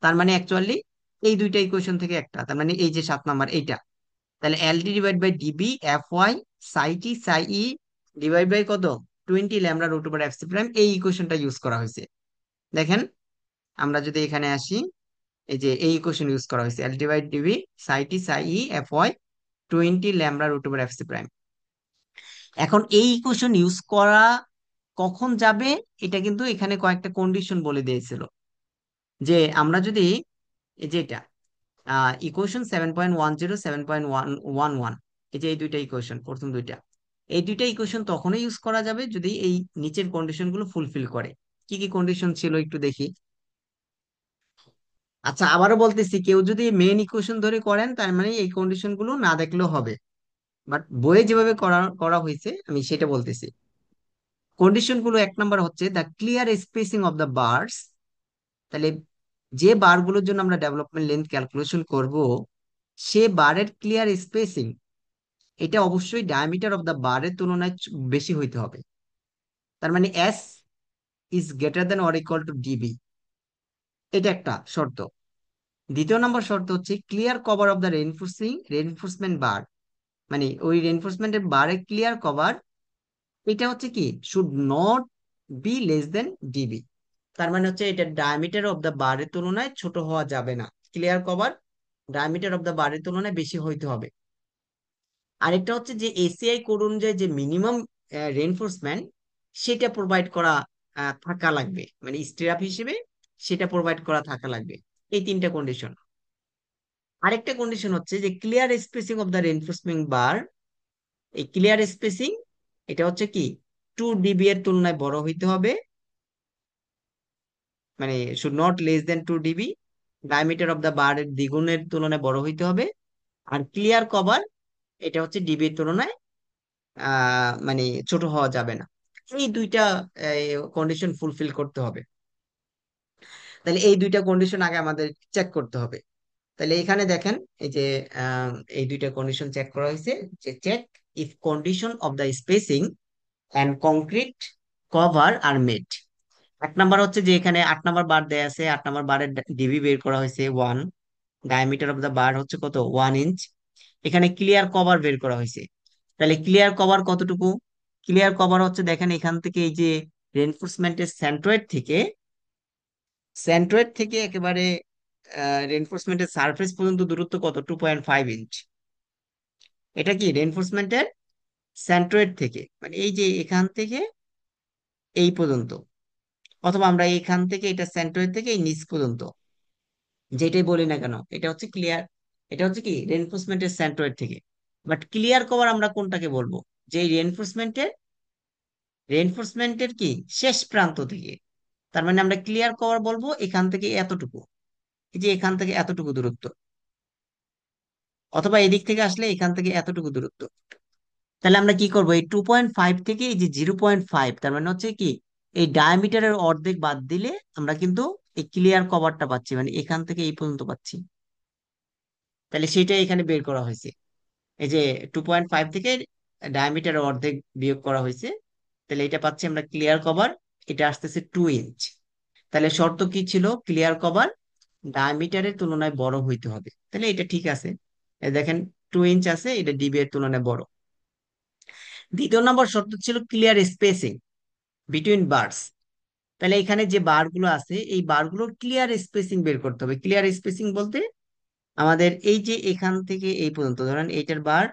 তার মানে অ্যাকচুয়ালি এই দুইটা ইকুয়েশন থেকে একটা, তার মানে এই যে 7 নাম্বার এইটা। তাহলে LD divide by DB F Y psi T psi E divide by কত, 20 lambda root over F C prime, এই ইকুয়েশনটা ইউজ করা হয়েছে। দেখেন, আমরা যদি এখানে আসি, এই যে এই ইকুয়েশন ইউজ করা হয়েছে, এল divide DB psi T psi E F Y 20 lambda root over F C prime. এখন এই ইকুয়েশন ইউজ করা কখন যাবে, এটা কিন্তু এখানে কয়েকটা কন্ডিশন বলে দিয়েছিল। যে আমরা যদি এই যে এটা ইকুয়েশন 7.10 7.111, এই যে এই দুইটা ইকুয়েশন, প্রথম দুইটা, এই দুইটা ইকুয়েশন তখনই ইউজ করা যাবে যদি এই নিচের কন্ডিশন গুলো ফুলফিল করে। কি কি কন্ডিশন ছিল একটু দেখি। আচ্ছা, আবারও বলতেছি, কেউ যদি মেইন ইকুয়েশন ধরে করেন তার মানে এই কন্ডিশন গুলো না দেখলেও হবে, বাট বইয়ে যেভাবে করা করা হয়েছে আমি সেটা বলতেছি। কন্ডিশন গুলো, 1 নাম্বার হচ্ছে the clear spacing of the bars. তাহলে যে বারগুলোর জন্য আমরা ডেভেলপমেন্ট লেন্থ ক্যালকুলেশন করব, সে বারের ক্লিয়ার স্পেসিং এটা অবশ্যই ডায়ামিটার অফ দ্য বারের তুলনায় বেশি হইতে হবে। তার মানে S is greater than or equal to DB, এটা একটা শর্ত। দ্বিতীয় নম্বর শর্ত হচ্ছে clear cover of the reinforcement bar, মানে ওই রেইনফোর্সমেন্টের বারের ক্লিয়ার কভার, এটা হচ্ছে কি should not be less than DB. তার মানে হচ্ছে এটা ডায়ামিটার অফ দ্য বারের তুলনায় ছোট হওয়া যাবে না, clear cover diameter of the বারের তুলনায় বেশি হইতে হবে। আরেকটা হচ্ছে যে এসিআই কোড অনুযায়ী যে মিনিমাম রেইনফোর্সমেন্ট সেটা প্রোভাইড করা থাকা লাগবে, মানে স্টিরাপ হিসেবে সেটা প্রোভাইড করা থাকা লাগবে। এই তিনটা কন্ডিশন। আরেকটা কন্ডিশন হচ্ছে যে clear spacing of the reinforcement bar, এই ক্লিয়ার স্পেসিং এটা হচ্ছে কি 2 ডিবি এর তুলনায় বড় হইতে হবে, মানে should not less than 2 DB. Diameter of the bar এর দ্বিগুণের তুলনায় বড় হইতে হবে। আর ক্লিয়ার কভার এটা হচ্ছে ডিবি এর তুলনায় মানে ছোট হওয়া যাবে না। এই দুইটা কন্ডিশন ফুলফিল করতে হবে। তাহলে এই দুইটা কন্ডিশন আগে আমাদের চেক করতে হবে। তাহলে এখানে দেখেন, এই যে আহ, এই দুইটা কন্ডিশন চেক করা হয়েছে, যে check if condition of the spacing and concrete cover are met. 1 number হচ্ছে যে এখানে 8 নাম্বার বার দেয়া আছে, 8 নাম্বার বারের ডিবি বের করা হয়েছে 1, ডায়ামিটার অফ দ্য বার হচ্ছে কত 1 ইঞ্চ। এখানে ক্লিয়ার কভার বের করা হয়েছে, তাহলে ক্লিয়ার কভার কতটুকু? ক্লিয়ার কভার হচ্ছে দেখেন এখান থেকে এই যে রেনফোর্সমেন্টের সেন্ট্রয়েড থেকে একেবারে রেনফোর্সমেন্টের সারফেস পর্যন্ত দূরত্ব কত, 2.5 ইঞ্চ। এটা কি রেনফোর্সমেন্টের সেন্ট্রয়েড থেকে, মানে এই যে এখান থেকে এই পর্যন্ত, অথবা আমরা এখান থেকে এটা সেন্ট্রয়েড থেকে এই নিচ পর্যন্ত, যেটাই বলি না কেন এটা হচ্ছে ক্লিয়ার, এটা হচ্ছে কি রেনফোর্সমেন্টের সেন্ট্রয়েড থেকে। বাট ক্লিয়ার কভার আমরা কোনটাকে বলবো, যে রেনফোর্সমেন্টের রেইনফোর্সমেন্টের কি শেষ প্রান্ত থেকে, তার মানে আমরা ক্লিয়ার কভার বলবো এখান থেকে এতটুকু, এই যে এখান থেকে এতটুকু দূরত্ব, অথবা এদিক থেকে আসলে এখান থেকে এতটুকু দূরত্ব। তাহলে আমরা কি করবো, এই 2.5 থেকে এই যে 0.5, তার মানে হচ্ছে কি এই ডায়ামিটারের অর্ধেক বাদ দিলে আমরা কিন্তু এই ক্লিয়ার কভারটা পাচ্ছি, মানে এখান থেকে এই পর্যন্ত পাচ্ছি। তাহলে সেটা এখানে বের করা হয়েছে, এই যে 2.5 থেকে ডায়ামিটারের অর্ধেক বিয়োগ করা হয়েছে। তাহলে এটা পাচ্ছি আমরা ক্লিয়ার কভার, এটা আসতেছে 2 ইঞ্চ। তাহলে শর্ত কি ছিল, ক্লিয়ার কভার ডায়ামিটারের তুলনায় বড় হইতে হবে, তাহলে এটা ঠিক আছে। এই দেখেন 2 ইঞ্চ আছে, এটা ডিবি এর তুলনায় বড়। দ্বিতীয় নম্বর শর্ত ছিল ক্লিয়ার স্পেসিং বিটুইন বার্স। তাহলে এখানে যে বার গুলো আছে এই বারগুলোর ক্লিয়ার স্পেসিং বের করতে হবে। ক্লিয়ার স্পেসিং বলতে আমাদের এই যে এখান থেকে এই পর্যন্ত ধরেন এইটার বার,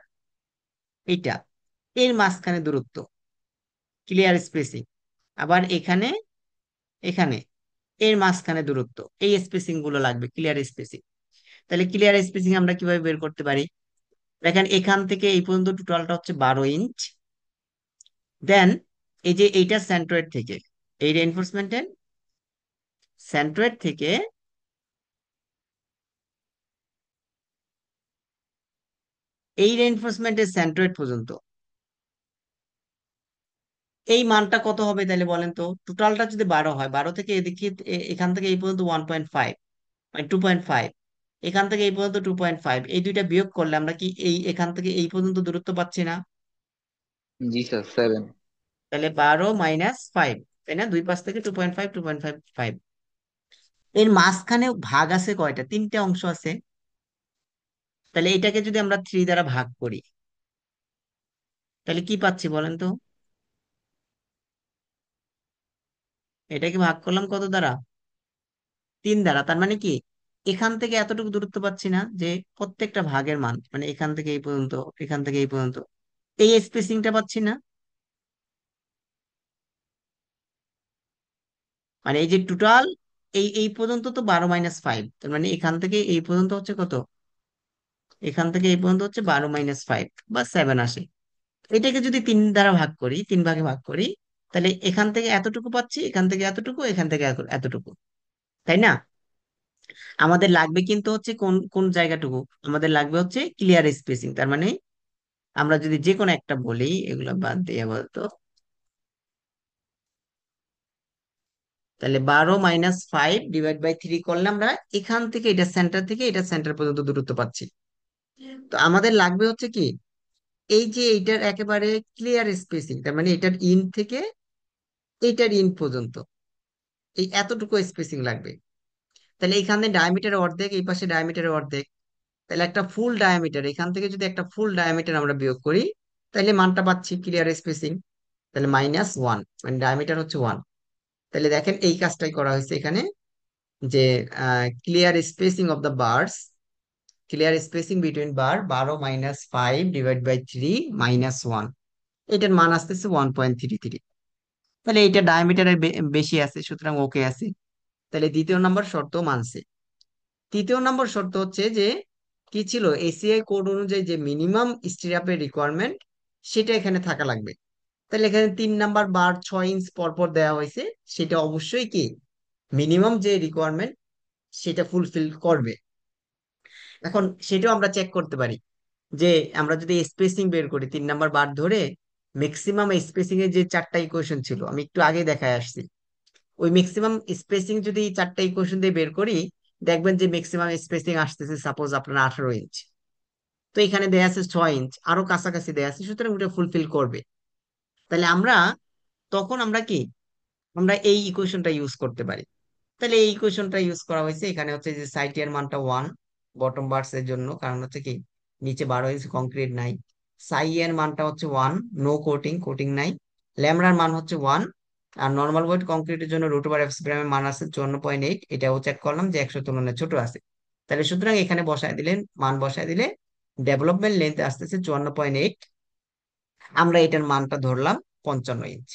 এইটা, এর মাঝখানে দূরত্ব ক্লিয়ার স্পেসিং। আবার এখানে, এখানে, এর মাঝখানে দূরত্ব, এই স্পেসিং গুলো লাগবে ক্লিয়ার স্পেসিং। তাহলে ক্লিয়ার স্পেসিং আমরা কিভাবে বের করতে পারি, দেখেন এখান থেকে এই পর্যন্ত টোটালটা হচ্ছে 12 ইঞ্চ। দেন এই যে এইটা সেন্ট্রয়েড থেকে, এই রেইনফোর্সমেন্টের সেন্ট্রয়েড থেকে এই রেইনফোর্সমেন্টের সেন্ট্রয়েড পর্যন্ত এই মানটা কত হবে তাহলে বলেন তো। টোটালটা যদি 12 হয়, 12 থেকে এদিকে এখান থেকে এই পর্যন্ত 1.5, মানে 2.5, এখান থেকে এই পর্যন্ত 2.5, এই দুইটা বিয়োগ করলে আমরা কি এই এখান থেকে এই পর্যন্ত দূরত্ব পাচ্ছি না? জি স্যার 7। তাহলে 12 - 5, তাই না, দুই পাশ থেকে 2.5, 2.5, এর মাঝখানে ভাগ আছে কয়টা, তিনটা অংশ আছে। তাহলে এটাকে যদি আমরা 3 দ্বারা ভাগ করি তাহলে কি পাচ্ছি বলেন তো। এটাকে ভাগ করলাম কত দ্বারা, 3 দ্বারা। তার মানে কি এখান থেকে এতটুকু দূরত্ব পাচ্ছি না, যে প্রত্যেকটা ভাগের মান, মানে এখান থেকে এই পর্যন্ত, এখান থেকে এই পর্যন্ত, এই স্পেসিংটা পাচ্ছি না। মানে এই যে টোটাল এই এই পর্যন্ত তো 12 - 5, তার মানে এখান থেকে এই পর্যন্ত হচ্ছে কত, এখান থেকে এই পর্যন্ত হচ্ছে 12 - 5 বা 7 আসে। এটাকে যদি 3 দ্বারা ভাগ করি, 3 ভাগে ভাগ করি, তাহলে এখান থেকে এতটুকু পাচ্ছি, এখান থেকে এতটুকু, এখান থেকে এতটুকু, তাই না? আমাদের লাগবে কিন্তু হচ্ছে কোন কোন জায়গাটুকু, আমাদের লাগবে হচ্ছে ক্লিয়ার স্পেসিং। তার মানে আমরা যদি যে কোনো একটা বলি, এগুলো বাদ দিয়ে বলতো, তাহলে 12 - 5 ÷ 3 করলে আমরা এখান থেকে এটা সেন্টার থেকে এটা সেন্টার পর্যন্ত দূরত্ব পাচ্ছি। তো আমাদের লাগবে হচ্ছে কি এই যে এইটার একেবারে ক্লিয়ার স্পেসিং, তার মানে এটার ইন থেকে এইটার ইন পর্যন্ত এই এতটুকু স্পেসিং লাগবে। তাহলে এখানে ডায়ামিটার অর্ধেক, এই পাশে ডায়ামিটার অর্ধেক, তাহলে একটা ফুল ডায়ামিটার, এখান থেকে যদি একটা ফুল ডায়ামিটার আমরা বিয়োগ করি তাহলে মানটা পাচ্ছি ক্লিয়ার স্পেসিং। তাহলে -1, মানে ডায়ামিটার হচ্ছে 1। তাহলে দেখেন এই কাজটাই করা হয়েছে এখানে, যে clear spacing of the bars, clear spacing between bar 12 - 5 ÷ 3 -1, এটার মান আসতেছে 1.33। তাহলে এইটা ডায়ামিটারের বেশি আছে, সুতরাং ওকে আছে। তাহলে দ্বিতীয় নম্বর শর্ত মানছে। তৃতীয় নম্বর শর্ত হচ্ছে যে কি ছিল, এসিআই কোড অনুযায়ী যে মিনিমাম স্টিরাপের রিকোয়ারমেন্ট সেটা এখানে থাকা লাগবে। তাহলে এখানে 3 নাম্বার বার 6 ইঞ্চ পর পর দেওয়া হয়েছে, সেটা অবশ্যই কি মিনিমাম যে রিকোয়ারমেন্ট সেটা ফুলফিল করবে। এখন সেটাও আমরা চেক করতে পারি, যে আমরা যদি স্পেসিং বের করি 3 নাম্বার বার ধরে, ম্যাক্সিমাম স্পেসিং এর যে 4টা ইকুয়েশন ছিল আমি একটু আগে দেখায় আসছি, ওই ম্যাক্সিমাম স্পেসিং যদি 4টা ইকুয়েশন দিয়ে বের করি, দেখবেন যে ম্যাক্সিমাম স্পেসিং আসতেছে সাপোজ আপনার 18 ইঞ্চ। তো এখানে দেয়া আছে 6 ইঞ্চ, আরো কাছাকাছি দেয়া আছে, সুতরাং ওটা ফুলফিল করবে। তাহলে আমরা তখন আমরা কি আমরা এই ইকুয়েশনটা ইউজ করতে পারি। তাহলে এই ইকুয়েশনটা ইউজ করা হয়েছে, এখানে হচ্ছে যে সাইট এর মানটা 1 বটম বার্স এর জন্য, কারণ হচ্ছে কি নিচে 12 ইঞ্চ কংক্রিট নাই। সাই এর মানটা হচ্ছে 1, নো কোটিং, কোটিং নাই। ল্যামড়ার মান হচ্ছে 1। আর নর্মাল ওয়েট কংক্রিটের জন্য √/f² মান আছে 54.8, এটাও চেক করলাম যে 100 তুলনায় ছোট আছে। তাহলে সুতরাং এখানে বসায় দিলেন, মান বসায় দিলে ডেভেলপমেন্ট লেন্থ আসতেছে 54.8, আমরা এটার মানটা ধরলাম 55 ইঞ্চ।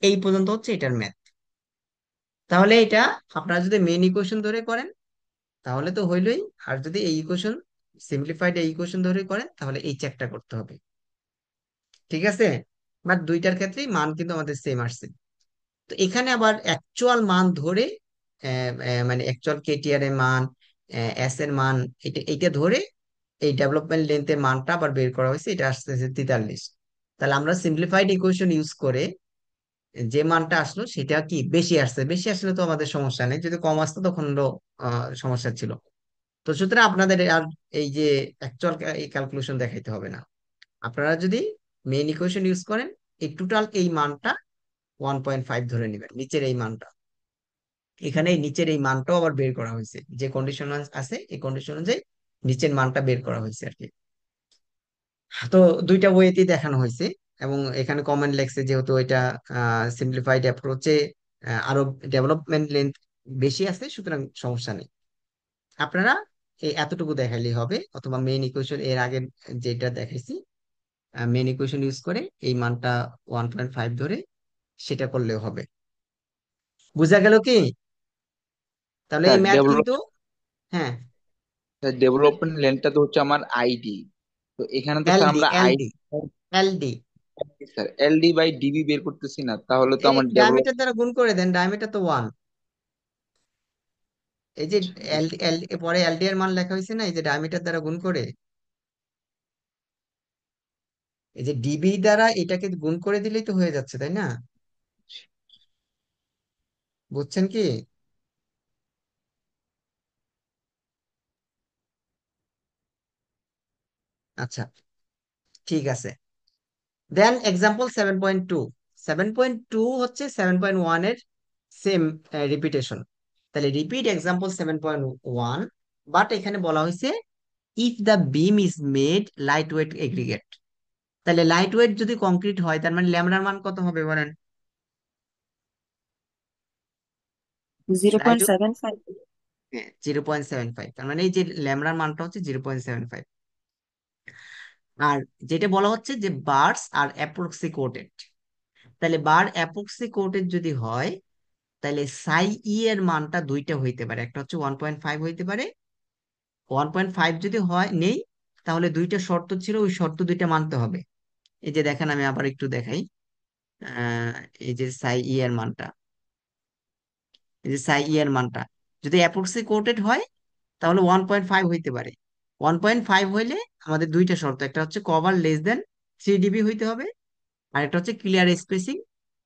এই পর্যন্ত হচ্ছে এটার ম্যাথ। তাহলে এটা আপনারা যদি মেন ইকুয়েশন ধরে করেন তাহলে তো হইলই, আর যদি এই ইকুয়েশন সিম্পলিফাইড এই ইকুয়েশন ধরে করেন তাহলে এই চেকটা করতে হবে। ঠিক আছে? বাট দুইটার ক্ষেত্রেই মান কিন্তু আমাদের সেম আসছে। তো এখানে আবার অ্যাকচুয়াল মান ধরে মানে অ্যাকচুয়াল কেটিআর এর মান, এস এর মান, এটা ধরে এই ডেভেলপমেন্ট লেন্থের মানটা আবার বের করা হয়েছে, এটা আসতেছে 43। তাহলে আমরা সিম্পলিফাইড ইকুয়েশন ইউজ করে যে মানটা আসলো সেটা কি বেশি আসছে, বেশি আসলে তো আমাদের সমস্যা নেই, যদি কম আসতো তখন সমস্যা ছিল। তো সুতরাং আপনাদের আর এই যে অ্যাকচুয়াল এই ক্যালকুলেশন দেখাইতে হবে না। আপনারা যদি মেইন ইকুয়েশন ইউজ করেন, এই টোটাল এই মানটা 1.5 ধরে নেবেন, নিচের এই মানটা। এখানে এই নিচের এই মানটাও আবার বের করা হয়েছে, যে কন্ডিশন আছে এই কন্ডিশন অনুযায়ী নিচের মানটা বের করা হয়েছে আর কি। তো দুইটা ওয়েতেই দেখানো হয়েছে, এবং এখানে কমেন্ট লেখছে যেহেতু এটা সিম্পলিফাইড অ্যাপ্রোচে আরো ডেভেলপমেন্ট লেন্থ বেশি আছে, সুতরাং সমস্যা নেই। আপনারা এই এতটুকু দেখাইলেই হবে, অথবা মেইন ইকুয়েশন এর আগে যেটা দেখাইছি মেইন ইকুয়েশন ইউজ করে এই মানটা 1.5 ধরে সেটা করলেও হবে। বুঝা গেল কি? তাহলে এই স্যার ম্যাথ কিন্তু, হ্যাঁ, ডেভেলপমেন্ট লেনটা তো হচ্ছে আমার আইডি। তো এখানে তো স্যার এলডি আমরা LD ID, LD sir LD by DB বের করতেছি না, তাহলে তো এই আমার ডেভেলপ। ডায়ামিটার দ্বারা গুণ করে দেন, ডায়ামিটার তো 1। এই যে এলডি এলডি পরে এলডি এর মান লেখা হয়েছে না, এই যে ডায়ামিটার দ্বারা গুণ করে, এই যে ডিবি দ্বারা এটাকে গুণ করে দিলেই তো হয়ে যাচ্ছে, তাই না? বুঝছেন কি? আচ্ছা, ঠিক আছে। দেন এক্সাম্পল 7.2। 7.2 হচ্ছে 7.1 এর সেম রিপিটেশন। তাহলে রিপিট এক্সাম্পল 7.1, বাট এখানে বলা হয়েছে if the beam is made light weight aggregate. তাহলে লাইট ওয়েট যদি কংক্রিট হয়, তার মানে ল্যামডার মান কত হবে বলেন? Zero light, point seven five 0.75। তার মানে এই যে ল্যামডার মানটা হচ্ছে 0.75। আর যেটা বলা হচ্ছে যে বার্স আর অ্যাপ্রক্সিমেটেড, তাহলে বার অ্যাপ্রক্সিমেটেড যদি হয়, তাহলে সাই ই এর মানটা দুইটা হইতে পারে, একটা হচ্ছে 1.5 হইতে পারে। 1.5 যদি হয় নেই, তাহলে দুইটা শর্ত ছিল, ওই শর্ত দুইটা মানতে হবে। এই যে দেখেন, আমি আবার একটু দেখাই। আহ এই যে সাই ই এর মানটা, এই যে সাই ই এর মানটা যদি অ্যাপ্রক্সিমেটেড হয়, তাহলে 1.5 হইতে পারে। 1.5 হইলে আমাদের দুইটা শর্ত, একটা হচ্ছে কভার লেস দেন 3 ডিবি হইতে হবে, আর একটা হচ্ছে clear spacing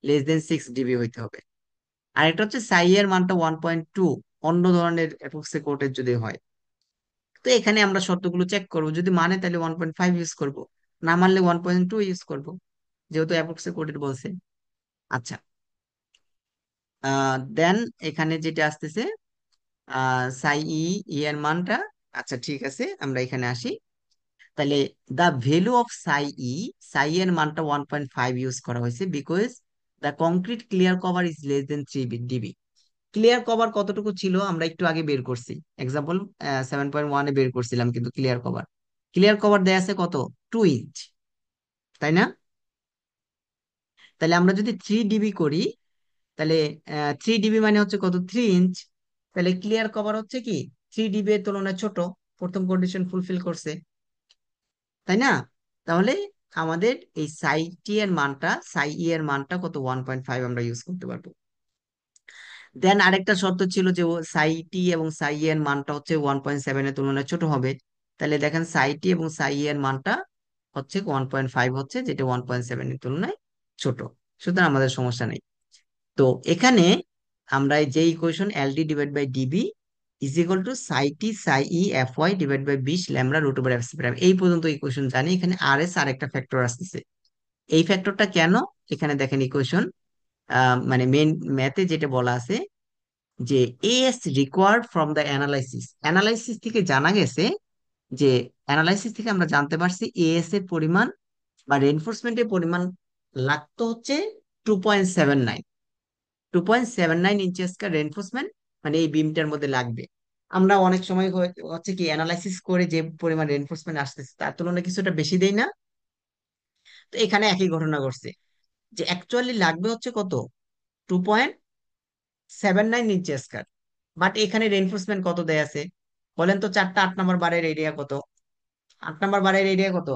less than 6 DB হইতে হবে। আর একটা হচ্ছে সাই এর মানটা 1.2 অন্য ধরনের এপক্সি কোটের যদি হয়। তো এখানে আমরা শর্তগুলো চেক করবো, যদি মানে তাহলে 1.5 ইউজ করব, না মানলে 1.2 ইউজ করব, যেহেতু এপক্সি কোটের বলছে। আচ্ছা, দেন এখানে যেটা আসতেছে সাই ই ই এর মানটা, আচ্ছা ঠিক আছে, আমরা এখানে আসি। তাহলে the value of Sai E, সাই এর মানটা 1.5 ইউজ করা হয়েছে because the concrete clear cover is less than 3 DB. Clear cover কতটুকু ছিল আমরা একটু আগে বের করছি, এক্সাম্পল 7.1-এ বের করছিলাম, কিন্তু ক্লিয়ার কভার দেয়া আছে কত, 2 ইঞ্চ, তাই না? তাহলে আমরা যদি 3 ডিবি করি, তাহলে 3 ডিবি মানে হচ্ছে কত, 3 ইঞ্চ। তাহলে ক্লিয়ার কভার হচ্ছে কি 3 ডিবি এর তুলনায় ছোট, প্রথম কন্ডিশন ফুলফিল করছে, তাই না? তাহলে আমাদের এই সাই ই এর মানটা কত, 1.5 আমরা ইউজ করতে পারবো। দেন আরেকটা শর্ত ছিল যে ও সাই টি এবং সাই এর মানটা হচ্ছে 1.7 এর তুলনায় ছোট হবে। তাহলে দেখেন সাই টি এবং সাই এর মানটা হচ্ছে 1.5 হচ্ছে, যেটা 1.7 এর তুলনায় ছোট, সুতরাং আমাদের সমস্যা নেই। তো এখানে আমরা এই যে equation LD divide by DB is equal to psi T psi E F Y divide by 20 lambda root over F C prime, এই পর্যন্ত ইকুয়েশন জানি। এখানে আর এস আর একটা ফ্যাক্টর আসতেছে। এই ফ্যাক্টরটা কেন, এখানে দেখেন ইকুয়েশন মানে মেন ম্যাথে যেটা বলা আছে যে S required from the analysis, analysis থেকে জানা গেছে যে, অ্যানালাইসিস থেকে আমরা জানতে পারছি এএস এর পরিমাণ বা রেনফোর্সমেন্টের পরিমাণ লাগতো হচ্ছে 2.79, 2.79 ইঞ্চেস কা রেনফোর্সমেন্ট মানে এই বিমটার মধ্যে লাগবে। আমরা অনেক সময় হচ্ছে কি অ্যানালাইসিস করে যে পরিমাণ রেনফোর্সমেন্ট আসতেছে তার তুলনায় কিছুটা বেশি দেই না। তো এখানে একই ঘটনা ঘটছে, যে অ্যাকচুয়ালি লাগবে হচ্ছে কত, 2.79 ইঞ্চেস কার, বাট এখানে রেনফোর্সমেন্ট কত দেয়া আছে বলেন তো, 4টা 8 নম্বর বারের এরিয়া কত, 8 নম্বর বারের এরিয়া কত,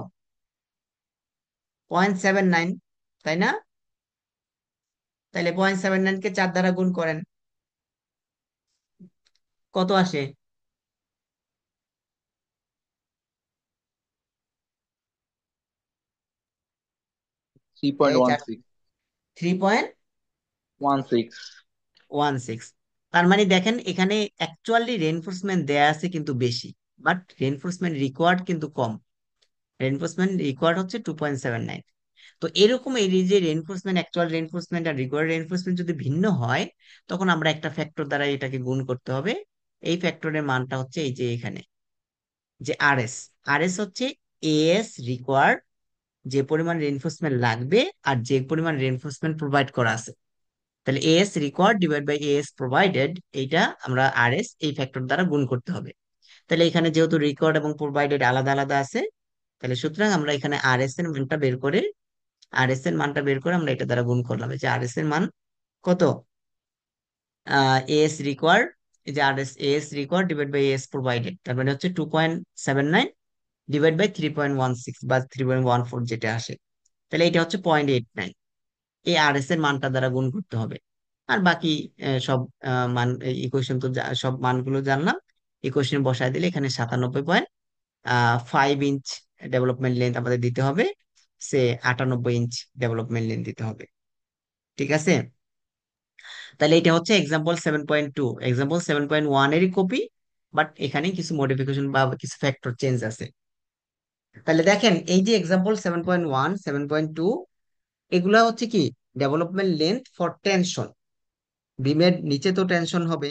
0.79। তাই না? তাহলে 0.79 কে 4 দ্বারা গুণ করেন, কত আসে? 3.16 3.16। 16। তার মানে দেখেন এখানে অ্যাকচুয়ালি রেনফোর্সমেন্ট দেয়া আছে কিন্তু বেশি, বাট রেনফোর্সমেন্ট রিকোয়ার্ড কিন্তু কম। রেনফোর্সমেন্ট রিকোয়ার্ড হচ্ছে 2.79। তো এরকম এই যে রেনফোর্সমেন্ট, অ্যাকচুয়াল রেনফোর্সমেন্ট আর রিকোয়ার্ড রেনফোর্সমেন্ট যদি ভিন্ন হয়, তখন আমরা একটা ফ্যাক্টর দ্বারা এটাকে গুণ করতে হবে। এই ফ্যাক্টরের মানটা হচ্ছে এই যে এখানে, যে আরএস। আরএস হচ্ছে এএস রিকোয়ার্ড, যে পরিমাণ রেনফোর্সমেন্ট লাগবে আর যে পরিমাণ রেনফোর্সমেন্ট প্রোভাইড করা আছে। তাহলে AS required divide by AS provided, এইটা আমরা আরএস এই ফ্যাক্টর দ্বারা গুণ করতে হবে। তাহলে এখানে যেহেতু রিকোয়ার্ড এবং প্রোভাইডেড আলাদা আলাদা আছে, তাহলে সুতরাং আমরা এখানে আরএস এর মানটা বের করে, আমরা এটা দ্বারা গুণ করলাম। এই যে আরএস এর মান কত, এএস রিকোয়ার্ড, এই যে RS AS required divide by AS provided, তার মানে হচ্ছে 2.79 ডিভাইড বাই 3.16 বা 3.14 যেটা আসে। তাহলে এটা হচ্ছে 0.89। এই আরএস এর মানটা দ্বারা গুণ করতে হবে। আর বাকি সব মান, ইকুয়েশন তো সব মানগুলো জানলাম। ইকুয়েশন বসায় দিলে এখানে 97.5 ইঞ্চ ডেভেলপমেন্ট লেন্থ আমাদের দিতে হবে, সে 98 ইঞ্চ ডেভেলপমেন্ট লেন্থ দিতে হবে। ঠিক আছে? তাহলে এটা হচ্ছে এক্সাম্পল 7.2। এক্সাম্পল 7.1 এরই কপি, বাট এখানে কিছু মডিফিকেশন বা কিছু ফ্যাক্টর চেঞ্জ আছে। তাহলে দেখেন এই যে এক্সাম্পল 7.1, 7.2, এগুলা হচ্ছে কি ডেভেলপমেন্ট লেন্থ ফর টেনশন। বিমের নিচে তো টেনশন হবে,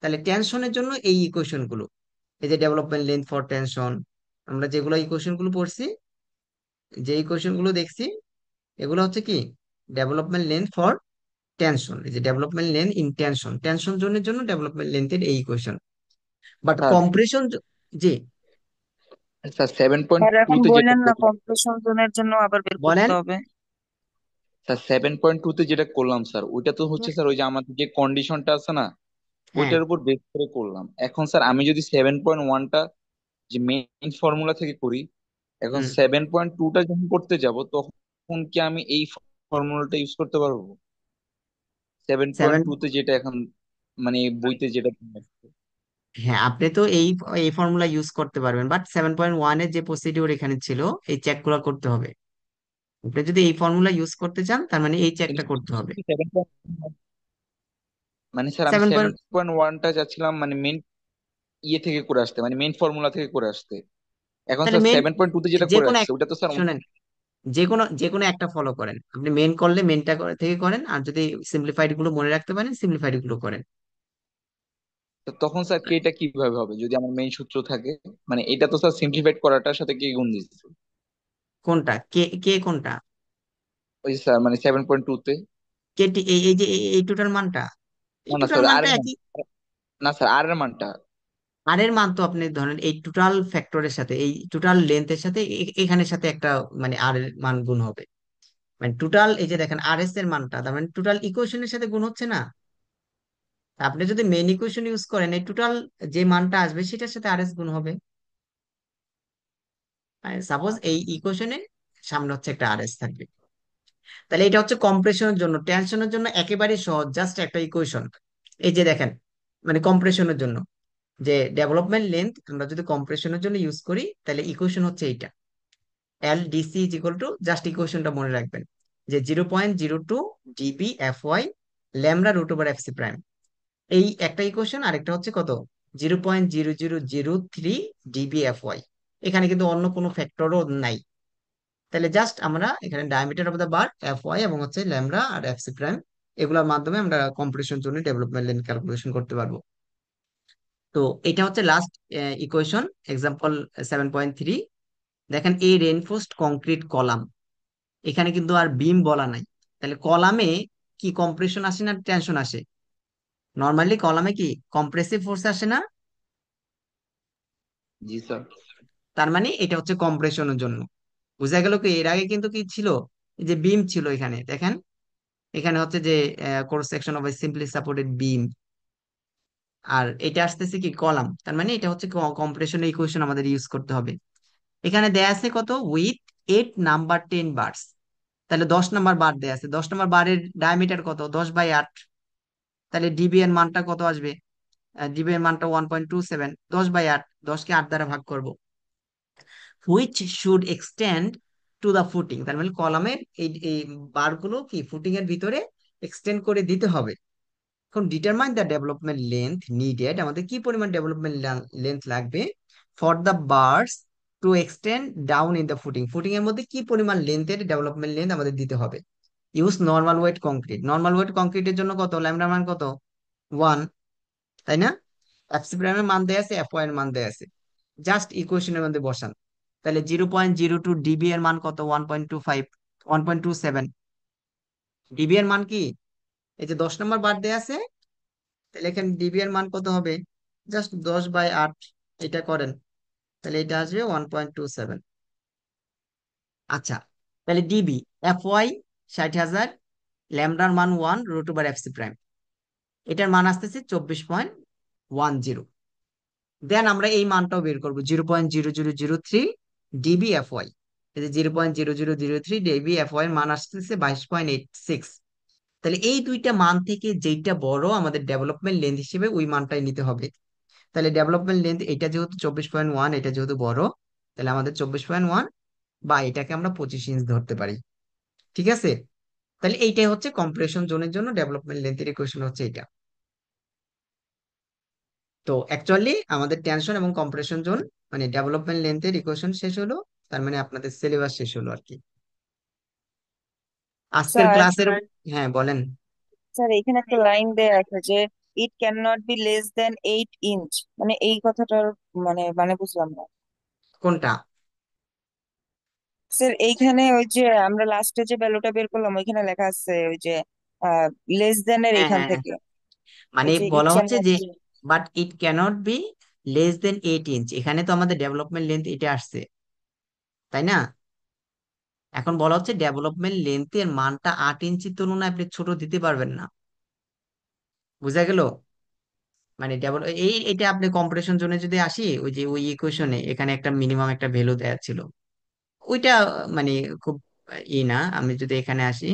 তাহলে টেনশনের জন্য এই ইকুয়েশন গুলো, এই যে ডেভেলপমেন্ট লেন্থ ফর টেনশন, আমরা যেগুলো ইকুয়েশন গুলো পড়ছি, যে ইকুয়েশন গুলো দেখছি, এগুলো হচ্ছে কি ডেভেলপমেন্ট লেন্থ ফর টেনশন। এই যে development length in tension, tension জোনের জন্য ডেভেলপমেন্ট লেন্থের এই ইকুয়েশন। বাট স্যার কম্প্রেশন, জি sir seven point sir two এখন তে যেটা বললেন না করলাম, কম্প্রেশন জোনের জন্য আবার বের করতে বলেন। হবে। স্যার 7.2 তে যেটা করলাম স্যার, ওইটা তো হচ্ছে স্যার ওই যে আমাদের যে কন্ডিশনটা আছে না, হ্যাঁ। ওইটার উপর বেস করে করলাম। এখন স্যার আমি যদি 7.1টা যে মেইন ফর্মুলা থেকে করি, এখন হুম। 7.2টা যখন করতে যাব, তখন কি আমি এই ফর্মুলাটা ইউজ করতে পারবো? সেভেন পয়েন্ট সেভেন, টু তে যেটা এখন মানে বইতে যেটা আছে। হ্যাঁ আপনি তো এই এই ফর্মুলা ইউজ করতে পারবেন, বাট 7.1 এর যে প্রসিডিওর এখানে ছিল, এই চেক গুলো করতে হবে। আপনি যদি এই ফর্মুলা ইউজ করতে চান, তার মানে এই চেকটা করতে হবে। 7. মানে স্যার আমি সেভেন সেভেন পয়েন্ট পয়েন্ট ওয়ানটা চাচ্ছিলাম মানে মেইন ইয়ে থেকে করে আসতে, মানে মেইন ফর্মুলা থেকে করে আসতে। এখন তাহলে স্যার মেন, 7.2 তে যেটা যে করে কোনো আসছে ওটা তো স্যার শোনেন, যে কোনো একটা ফলো করেন। আপনি মেন করলে মেনটা থেকে করেন, আর যদি সিম্পলিফাইড গুলো মনে রাখতে পারেন, সিম্পলিফাইড গুলো করেন। তো তখন স্যার কেটা কিভাবে হবে যদি আমার মেইন সূত্র থাকে? মানে এটা তো স্যার সিম্পলিফাইড করাটার সাথে কে গুণ দিচ্ছে? কোনটা কে, কে কোনটা? ওই স্যার মানে 7.2 তে। কে এই যে এই টোটাল মানটা, এই না না টোটাল স্যার আর মানটা এর মান, একই। না স্যার আর এর মানটা। আর এর মান তো আপনি ধরেন এই টোটাল ফ্যাক্টরের সাথে, এই টোটাল লেন্থের সাথে এখানের সাথে একটা, মানে আর এর মান গুণ হবে। মানে টোটাল, এই যে দেখেন আর এস এর মানটা, তার মানে টোটাল ইকুয়েশনের সাথে গুণ হচ্ছে না। আপনি যদি মেন ইকুয়েশন ইউজ করেন, এই টোটাল যে মানটা আসবে সেটার সাথে আর এস গুণ হবে। সাপোজ এই ইকুয়েশনে সামনে হচ্ছে একটা আর এস থাকবে। তাহলে এটা হচ্ছে কম্প্রেশনের জন্য। টেনশনের জন্য একেবারে সহজ, জাস্ট একটা ইকুয়েশন। এই যে দেখেন, মানে কম্প্রেশনের জন্য যে ডেভেলপমেন্ট লেন্থ আমরা যদি কম্প্রেশনের জন্য ইউজ করি, তাহলে ইকুয়েশন হচ্ছে এইটা, L DC is equal to, just ইকুয়েশনটা মনে রাখবেন, যে 0.02 DB F Y lambda root over F C prime. এই একটা ইকুয়েশন, আরেকটা হচ্ছে কত, 0.0003 ডিবি এফ ওয়াই। এখানে কিন্তু অন্য কোনো ফ্যাক্টরও নাই। তাহলে জাস্ট আমরা এখানে diameter of the bar F Y এবং হচ্ছে ল্যামডা আর এফ সি প্রাইম, এগুলোর মাধ্যমে আমরা কম্প্রেশন জন্য ডেভেলপমেন্ট লেন্থ ক্যালকুলেশন করতে পারবো। তো এটা হচ্ছে লাস্ট ইকুয়েশন, এক্সাম্পল 7.3। দেখেন এই রেনফোর্সড কংক্রিট কলাম, এখানে কিন্তু আর বিম বলা নাই। তাহলে কলামে কি কম্প্রেশন আসে না টেনশন আসে? নর্মালি কলামে কি কম্প্রেসিভ ফোর্স আসে না? জি স্যার। তার মানে এটা হচ্ছে কম্প্রেশনের জন্য। বোঝা গেল কি? এর আগে কিন্তু কি ছিল, এই যে বিম ছিল এখানে, দেখেন এখানে হচ্ছে যে cross section of simply supported beam, আর এটা আসতেছে কি কলাম। তার মানে এটা হচ্ছে কম্প্রেশনের ইকুয়েশন আমাদের ইউজ করতে হবে। এখানে দেয়া আছে কত, উইথ 8 নাম্বার 10 বার্স। তাহলে 10 নম্বর বার দেয়া আছে, 10 নম্বর বারের ডায়ামিটার কত? 10/8। তাহলে ডিবি এর মানটা কত আসবে? ডিবি এর মানটা 1.27। 10/8, 10কে 8 দ্বারা ভাগ করব। Which should extend to the footing, তার মানে কলামের এই এই বারগুলো কি ফুটিং এর ভিতরে এক্সটেন্ড করে দিতে হবে। এখন determine the development length needed, আমাদের কি পরিমাণ ডেভেলপমেন্ট লেন্থ লাগবে for the bars to extend down in the footing, footing এর মধ্যে কি পরিমাণ লেন্থের ডেভেলপমেন্ট লেন্থ আমাদের দিতে হবে। Use normal weight concrete, normal wait কংক্রিটের জন্য কত? ল্যামডা মান কত? 1, তাই না? এফসি প্রাইমের মান দেয়া আছে, এফ ওয়াই এর মান দেয়া আছে, জাস্ট ইকুয়েশনের মধ্যে বসান। তাহলে 0.02 ডিবি এর মান কত? 1.25, 1.27। ডিবি এর মান কি? এই যে 10 নম্বর বার দেয়া আছে, তাহলে এখানে ডিবি এর মান কত হবে? জাস্ট 10/8 এটা করেন, তাহলে এটা আসবে 1.27। আচ্ছা, তাহলে ডিবি, এফ ওয়াই 60,000, ল্যামডার মান 1 √/এফসি প্রাইম, এটার মান আসতেছে 24.10। দেন আমরা এই মানটাও বের করবো, 0.0003 ডিবি এফ ওয়াই। এই যে 0.0003 ডিবি এফ ওয়াই এর মান আসতেছে 22.86। তাহলে এই দুইটা মান থেকে যেইটা বড় আমাদের ডেভেলপমেন্ট লেন্থ হিসেবে ওই মানটাই নিতে হবে। তাহলে ডেভেলপমেন্ট লেন্থ এটা যেহেতু 24.1, এটা যেহেতু বড়, তাহলে আমাদের 24.1, বা এটাকে আমরা 25 ইঞ্চ ধরতে পারি। ঠিক আছে? তাহলে এইটাই হচ্ছে কম্প্রেশন জোনের জন্য ডেভেলপমেন্ট লেন্থের ইকুয়েশন হচ্ছে এটা। তো অ্যাকচুয়ালি আমাদের টেনশন এবং কম্প্রেশন জোন মানে ডেভেলপমেন্ট লেন্থের ইকুয়েশন শেষ হলো, তার মানে আপনাদের সিলেবাস শেষ হলো আর কি আজকের স্যার, ক্লাসের। হ্যাঁ বলেন। স্যার এখানে একটা লাইন দেয়া আছে যে it can not be less than 8 inch, মানে এই কথাটার মানে বুঝলাম না। কোনটা? স্যার এইখানে ওই যে আমরা লাস্টে যে ভ্যালুটা বের করলাম ওইখানে লেখা আছে ওই যে লেস দেন এর হ্যাঁ এখান হ্যাঁ হ্যাঁ। থেকে মানে ওই যে ইট বলা ক্যান হচ্ছে নট যে be. But it cannot be less than 8 inch, এখানে তো আমাদের ডেভেলপমেন্ট লেন্থ এটা আসছে, তাই না? এখন বলা হচ্ছে ডেভেলপমেন্ট লেন্থের মানটা 8 ইঞ্চির তুলনায় আপনি ছোট দিতে পারবেন না। বুঝা গেল? মানে এটা আপনি কম্প্রেশন জোনে যদি আসি, ওই যে ওই ইকুয়েশনে এখানে একটা মিনিমাম একটা ভ্যালু দেওয়া ছিল, ওইটা মানে খুব না। আমি যদি এখানে আসি,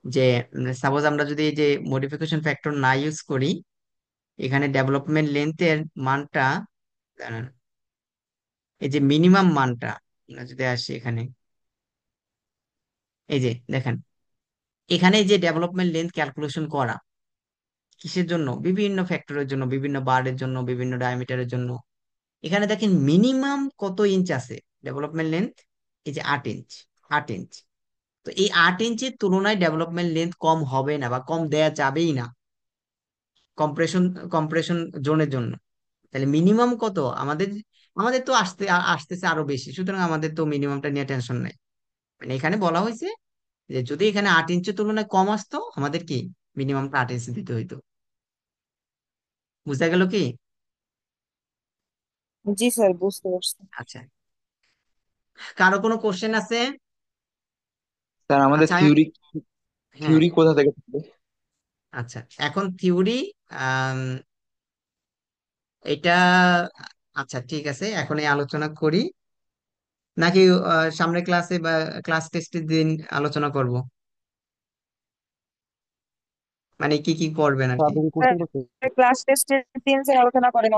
যে সাপোজ আমরা যদি এই যে মডিফিকেশন ফ্যাক্টর না ইউজ করি, এখানে ডেভেলপমেন্ট লেন্থের মানটা, দাঁড়ান, এই যে মিনিমাম মানটা আমরা যদি আসি এখানে, এই যে দেখেন, এখানে যে ডেভেলপমেন্ট লেন্থ ক্যালকুলেশন করা কিসের জন্য? বিভিন্ন ফ্যাক্টরের জন্য, বিভিন্ন বারের জন্য, বিভিন্ন ডায়ামিটারের জন্য। এখানে দেখেন মিনিমাম কত ইঞ্চ আছে ডেভেলপমেন্ট লেন্থ, এই যে 8 ইঞ্চ। 8 ইঞ্চ, তো এই 8 ইঞ্চের তুলনায় ডেভেলপমেন্ট লেন্থ কম হবে না বা কম দেয়া যাবেই না কম্প্রেশন কম্প্রেশন জোনের জন্য। তাহলে মিনিমাম কত আমাদের? আমাদের তো আসতেছে আরো বেশি, সুতরাং আমাদের তো মিনিমামটা নিয়ে টেনশন নাই। মানে এখানে বলা হয়েছে যে যদি এখানে 8 ইঞ্চের তুলনায় কম আসতো, আমাদের কি মিনিমামটা 8 ইঞ্চি দিতে হইতো। বুঝা গেল কি? জি স্যার, বুঝতে পারছি। আচ্ছা, কারো কোনো কোশ্চেন আছে? স্যার আমাদের আচ্ছা থিওরি হ্যাঁ, থিওরি কোথা থেকে থাকবে? আচ্ছা এখন থিওরি, এটা, আচ্ছা ঠিক আছে, এখন এই আলোচনা করি নাকি সামনের ক্লাসে বা ক্লাস টেস্টের দিন আলোচনা করব, মানে কি কি করবেন আর কি? আপনি কি কোশ্চেন করছেন? ক্লাস টেস্টের দিন স্যার আলোচনা করেন।